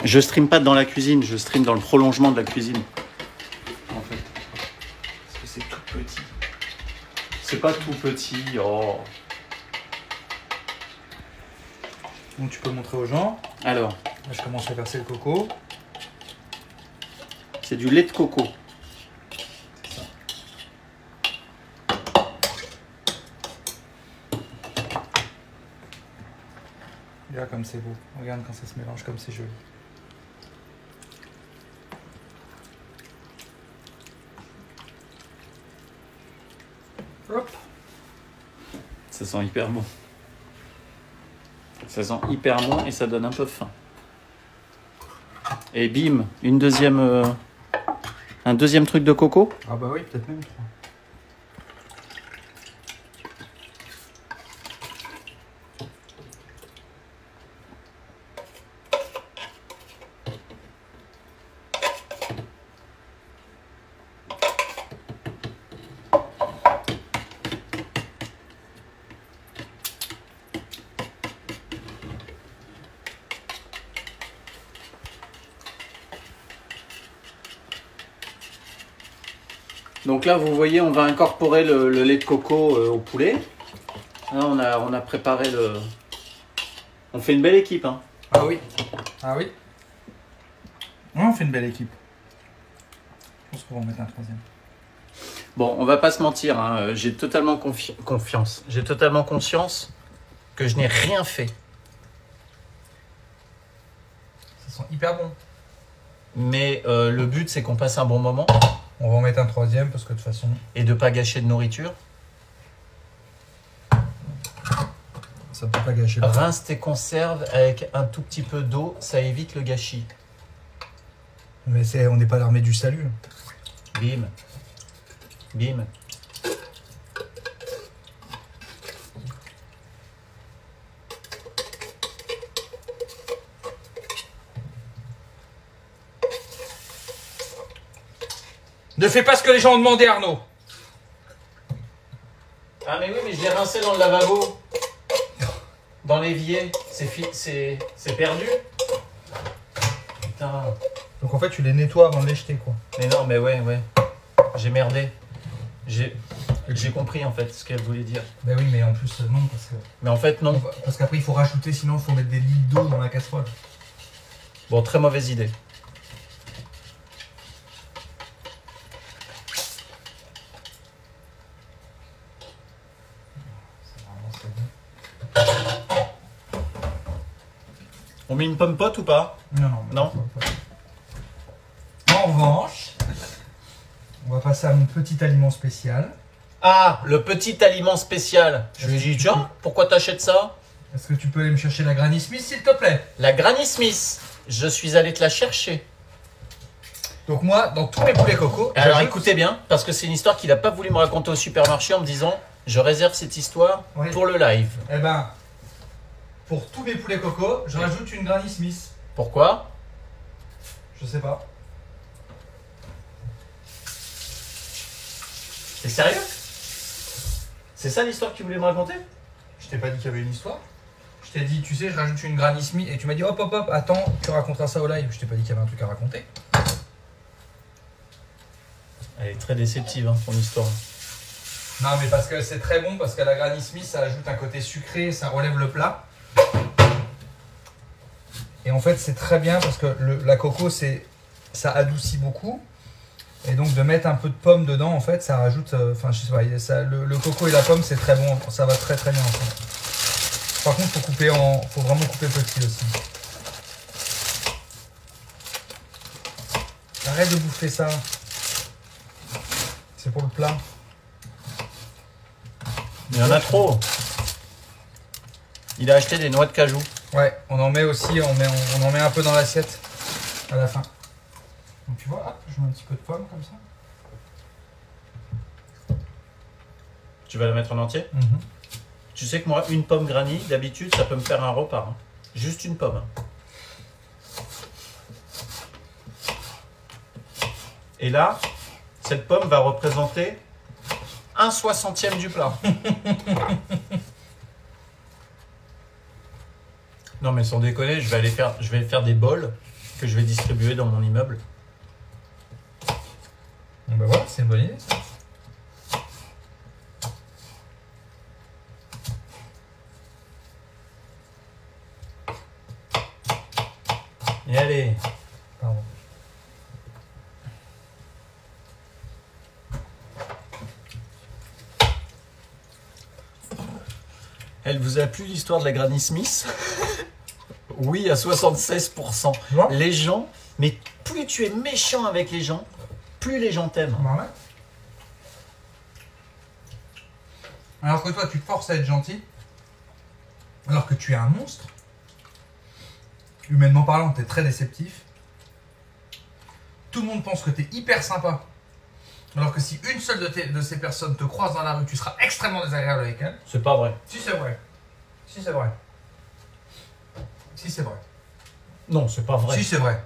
Je stream pas dans la cuisine, je stream dans le prolongement de la cuisine. En fait. Parce que c'est tout petit. C'est pas tout petit, oh. Donc tu peux montrer aux gens. Alors, Là, je commence à verser le coco. c'est du lait de coco. C'est ça. Regarde comme c'est beau. Regarde quand ça se mélange comme c'est joli. Hop. Ça sent hyper bon. Ça sent hyper bon et ça donne un peu faim. Et bim, un deuxième truc de coco. Ah bah oui, peut-être même trois. Donc là, vous voyez, on va incorporer le lait de coco au poulet. Là, on a préparé le... On fait une belle équipe, hein. Ah oui. Ah oui. Ouais, on fait une belle équipe. Je pense qu'on va en mettre un troisième. Bon, on va pas se mentir, hein, j'ai totalement confiance. J'ai totalement conscience que je n'ai rien fait. Ça sent hyper bon. Mais le but, c'est qu'on passe un bon moment On va en mettre un troisième parce que de toute façon... et de pas gâcher de nourriture. Ça peut pas gâcher. Rince tes conserves avec un tout petit peu d'eau, ça évite le gâchis. Mais on n'est pas l'armée du salut. Bim. Bim. Ne fais pas ce que les gens ont demandé, Arnaud. Ah mais oui, mais je l'ai rincé dans le lavabo. Dans l'évier. C'est perdu. Putain. Donc en fait, tu les nettoies avant de les jeter, quoi. Mais non, mais ouais. J'ai merdé. J'ai compris en fait ce qu'elle voulait dire. Ben oui, mais en plus, non, parce que... Mais en fait, non. Parce qu'après, il faut rajouter, sinon il faut mettre des litres d'eau dans la casserole. Bon, très mauvaise idée. On met une pomme pote ou pas? Non. En revanche, on va passer à mon petit aliment spécial. Ah, le petit aliment spécial. Je lui ai dit, tiens, pourquoi t'achètes ça? Est-ce que tu peux aller me chercher la Granny Smith, s'il te plaît? La Granny Smith. Je suis allé te la chercher. Donc moi, dans tous mes poulets coco... Alors écoutez bien, parce que c'est une histoire qu'il n'a pas voulu me raconter au supermarché en me disant, je réserve cette histoire Oui. pour le live. Eh ben, pour tous mes poulets coco, je rajoute une Granny Smith. Pourquoi? Je sais pas. T'es sérieux? C'est ça l'histoire que tu voulais me raconter? Je t'ai pas dit qu'il y avait une histoire. Je t'ai dit, tu sais, je rajoute une Granny Smith et tu m'as dit hop hop hop, attends, tu raconteras ça au live. Je t'ai pas dit qu'il y avait un truc à raconter. Elle est très déceptive, hein, ton histoire. Non, mais parce que c'est très bon, parce qu'à la Granny Smith, ça ajoute un côté sucré, ça relève le plat. Et en fait, c'est très bien parce que la coco, ça adoucit beaucoup. Et donc, de mettre un peu de pomme dedans, en fait, ça rajoute. Enfin, je sais pas, le coco et la pomme, c'est très bon. Ça va très très bien ensemble. Par contre, faut vraiment couper petit aussi. Arrête de bouffer ça. C'est pour le plat. Il y en a trop. Il a acheté des noix de cajou. Ouais, on en met aussi, on en met un peu dans l'assiette à la fin. Donc tu vois, hop, je mets un petit peu de pomme comme ça. Tu vas la mettre en entier? Tu sais que moi, une pomme granny, d'habitude, ça peut me faire un repas. Hein. Juste une pomme. Et là, cette pomme va représenter 1/60 du plat. Non mais sans déconner, je vais faire des bols que je vais distribuer dans mon immeuble. Bon bah voilà, c'est une bonne idée ça. Et allez. Pardon. Elle vous a plu l'histoire de la Granny Smith? Oui, à 76%. Ouais. Les gens, mais plus tu es méchant avec les gens, plus les gens t'aiment. Bah ouais. Alors que toi, tu te forces à être gentil, alors que tu es un monstre. Humainement parlant, tu es très déceptif. Tout le monde pense que tu es hyper sympa. Alors que si une seule de ces personnes te croise dans la rue, tu seras extrêmement désagréable avec elle. C'est pas vrai. Si c'est vrai. Si c'est vrai. Si c'est vrai. Non, c'est pas vrai. Si c'est vrai.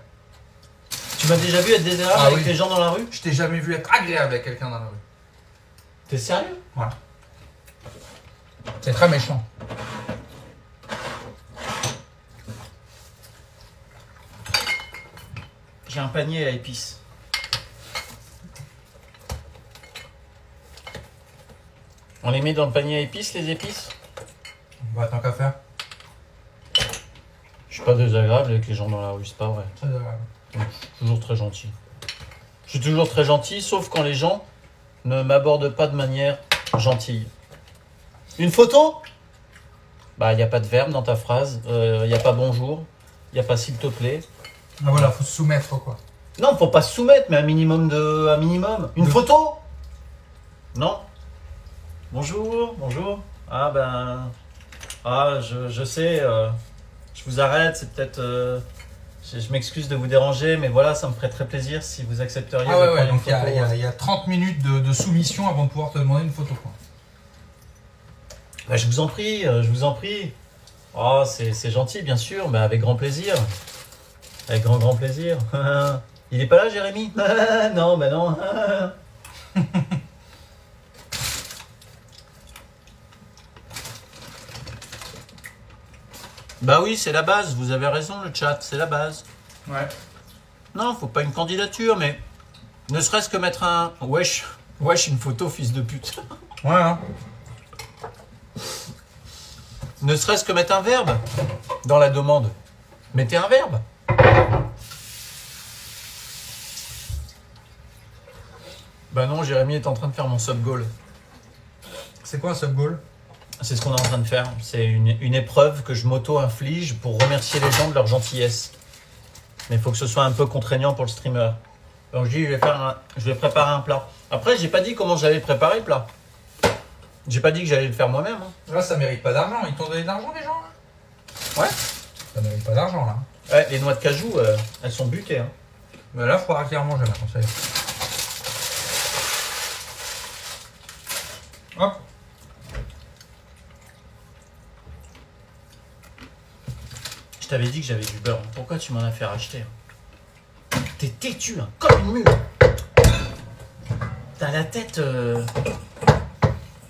Tu m'as déjà vu être désagréable avec les gens dans la rue? Je t'ai jamais vu être agréable avec quelqu'un dans la rue. T'es sérieux? Ouais. C'est très méchant. J'ai un panier à épices. On les met dans le panier à épices, les épices? Bah tant qu'à faire. Je suis pas désagréable avec les gens dans la rue, c'est pas vrai. Très agréable. Je suis toujours très gentil. Je suis toujours très gentil, sauf quand les gens ne m'abordent pas de manière gentille. Une photo? Bah, il n'y a pas de verbe dans ta phrase, il n'y a pas bonjour, il n'y a pas s'il te plaît. Ah voilà, faut se soumettre quoi. Non, faut pas se soumettre, mais un minimum. Une photo? Non. Bonjour, bonjour. Ah ben, je sais, je vous arrête, c'est peut-être, je m'excuse de vous déranger, mais voilà, ça me ferait très plaisir si vous accepteriez Ah de ouais, prendre donc une photo. il y a 30 minutes de soumission avant de pouvoir te demander une photo quoi. Bah, je vous en prie, je vous en prie. Oh, c'est gentil, bien sûr, mais avec grand plaisir. Avec grand plaisir. Il est pas là, Jérémy? Non, bah non. Bah oui, c'est la base, vous avez raison, le chat, c'est la base. Ouais. Non, faut pas une candidature, mais ne serait-ce que mettre un wesh, une photo, fils de pute. Ouais, hein. Ne serait-ce que mettre un verbe dans la demande. Mettez un verbe. Bah non, Jérémy est en train de faire mon sub goal. C'est quoi un sub goal? C'est ce qu'on est en train de faire. C'est une épreuve que je m'auto-inflige pour remercier les gens de leur gentillesse. Mais il faut que ce soit un peu contraignant pour le streamer. Donc je dis, je vais préparer un plat. Après, j'ai pas dit comment j'allais le préparer le plat. J'ai pas dit que j'allais le faire moi-même. Hein. Là, ça mérite pas d'argent. Ils t'ont donné de l'argent, les gens là? Ouais. Ça mérite pas d'argent, là. Ouais, les noix de cajou, elles sont butées. Hein. Mais là, il faudra clairement manger maintenant, ça y est. Hop. Je t'avais dit que j'avais du beurre. Pourquoi tu m'en as fait racheter? têtu, hein, comme une mule. T'as la tête...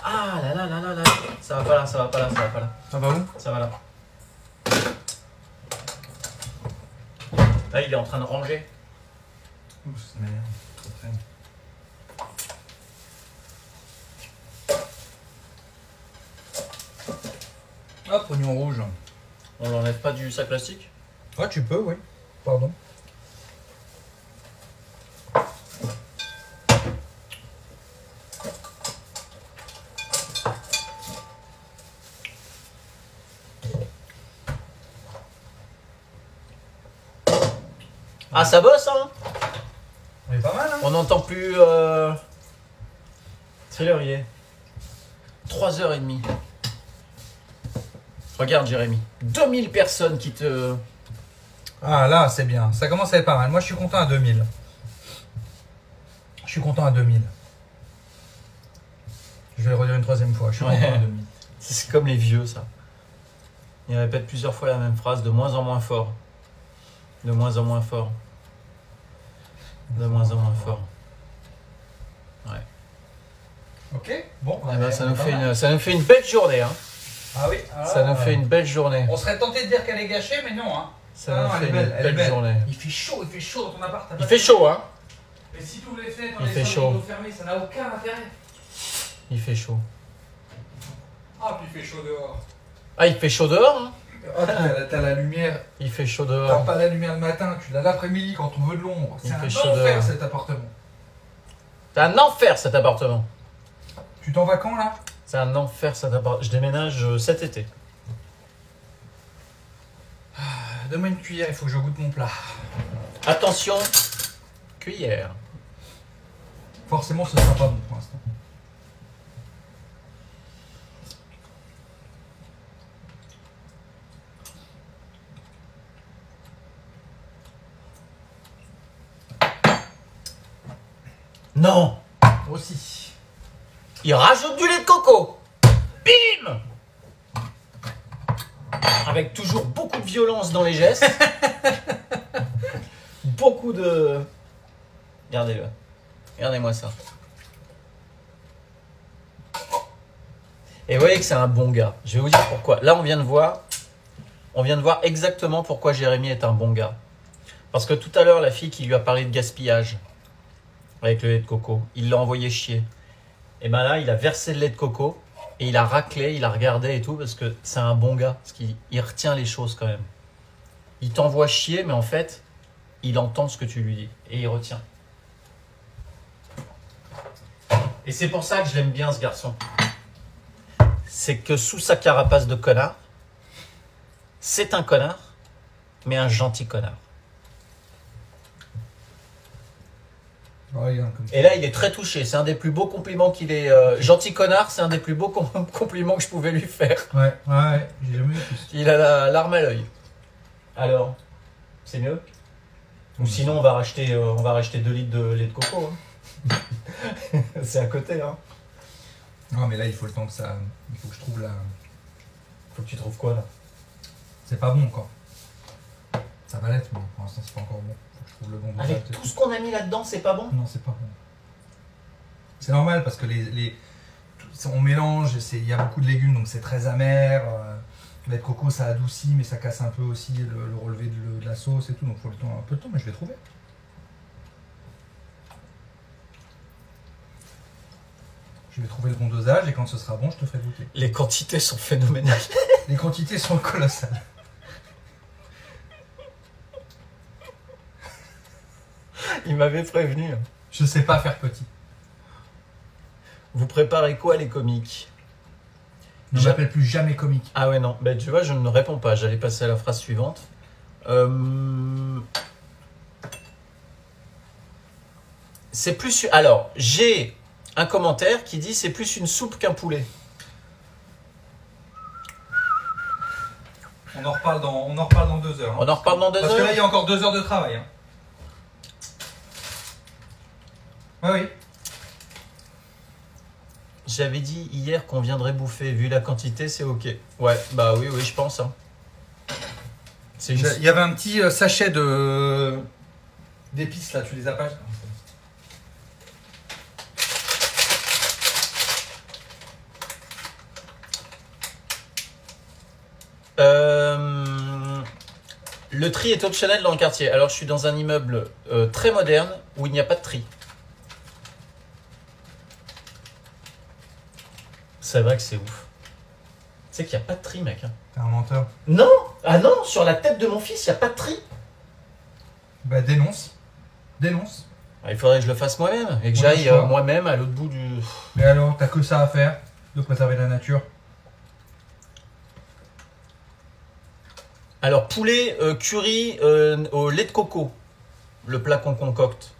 Ah là là là là là. Ça va pas là, ça va pas là, ça va pas là. Ça va où? Ça va là. Là, il est en train de ranger. Ouh, ça m'énerve. Ça traîne. Hop, oignon rouge. On l'enlève pas du sac plastique? Ah, tu peux, oui. Pardon. Ah, ça bosse, hein? On est pas mal, hein? On n'entend plus... C'est l'heure, il est 3h30. Regarde, Jérémy. 2000 personnes qui te... Ah, là, c'est bien. Ça commence à être pas mal. Moi, je suis content à 2000. Je suis content à 2000. Je vais le redire une troisième fois. Je suis content à 2000. C'est comme les vieux, ça. Ils répètent plusieurs fois la même phrase, de moins en moins fort. De moins en moins fort. De moins en moins fort. Ouais. Ok, bon. Eh ben, ça nous fait une belle journée, hein. Ah oui, Ça nous fait une belle journée. On serait tenté de dire qu'elle est gâchée, mais non, hein. Ça Ah nous non, fait elle est une belle, elle est belle belle. journée. Il fait chaud dans ton appart. Il fait chaud, hein. Mais si tu ouvres les fenêtres, Il fait chaud. fermés, ça n'a aucun intérêt. Il fait chaud. Ah, puis il fait chaud dehors. Ah, il fait chaud dehors, hein. Ah, t'as la lumière. Il fait chaud T'as dehors. pas la lumière le matin, tu l'as l'après-midi quand on veut de l'ombre. Il C'est un fait chaud enfer dehors. cet appartement. C'est un enfer, cet appartement. Tu t'en vas quand là? C'est un enfer, cet appartement. Je déménage cet été. Donne-moi une cuillère, il faut que je goûte mon plat. Attention, cuillère. Forcément, ce sera pas bon pour l'instant. Non, Aussi. il rajoute du lait de coco. Bim! Avec toujours beaucoup de violence dans les gestes. Beaucoup de... Regardez-le. Regardez-moi ça. Et vous voyez que c'est un bon gars. Je vais vous dire pourquoi. Là, on vient de voir exactement pourquoi Jérémy est un bon gars. Parce que tout à l'heure, la fille qui lui a parlé de gaspillage avec le lait de coco, il l'a envoyé chier. Et ben là, il a versé le lait de coco et il a raclé, il a regardé et tout parce que c'est un bon gars. Parce qu'il retient les choses quand même. Il t'envoie chier, mais en fait, il entend ce que tu lui dis et il retient. Et c'est pour ça que je l'aime bien, ce garçon. C'est que sous sa carapace de connard, c'est un connard, mais un gentil connard. Ouais, comme ça. Et là, il est très touché. C'est un des plus beaux compliments qu'il ait. Gentil connard, c'est un des plus beaux compliments que je pouvais lui faire. Ouais, j'ai jamais eu plus. Il a la larme à l'œil. Alors, c'est mieux? Ou sinon, on va racheter 2 litres de lait de coco. Hein. C'est à côté. Hein. Non, mais là, il faut le temps que ça. Il faut que je trouve la. Faut que tu trouves quoi là? C'est pas bon encore. Ça va l'être, mais pour l'instant, c'est pas encore bon. Faut que je trouve le bon dosage. Avec tout ce qu'on a mis là-dedans, c'est pas bon? Non, c'est pas bon. C'est normal parce que on mélange, il y a beaucoup de légumes, donc c'est très amer. Le lait de coco, ça adoucit, mais ça casse un peu aussi le relevé de la sauce et tout. Donc il faut un peu de temps, mais je vais trouver. Je vais trouver le bon dosage et quand ce sera bon, je te ferai goûter. Les quantités sont phénoménales. Les quantités sont colossales. Il m'avait prévenu. Je sais pas faire petit. Vous préparez quoi, les comiques? Ne m'appelle plus jamais comique. Ah ouais, non. Ben, tu vois, je ne réponds pas. J'allais passer à la phrase suivante. C'est plus... Alors, j'ai un commentaire qui dit c'est plus une soupe qu'un poulet. On en reparle dans 2 heures. Hein. On en reparle dans 2 Parce que là, heures? il y a encore 2 heures de travail. Hein. Oui. J'avais dit hier qu'on viendrait bouffer. Vu la quantité, c'est ok. Ouais, bah oui, je pense. Hein. C'est une... Il y avait un petit sachet d'épices là, tu les as pas? Le tri est optionnel dans le quartier. Alors je suis dans un immeuble très moderne où il n'y a pas de tri. C'est vrai que c'est ouf. Tu sais qu'il n'y a pas de tri, mec. Hein. T'es un menteur. Non! Ah non, sur la tête de mon fils, il n'y a pas de tri. Bah dénonce. Dénonce. Ah, il faudrait que je le fasse moi-même et que Ouais, j'aille je vois. moi-même à l'autre bout du... Mais alors, t'as que ça à faire de préserver la nature. Alors poulet curry au lait de coco, le plat qu'on concocte.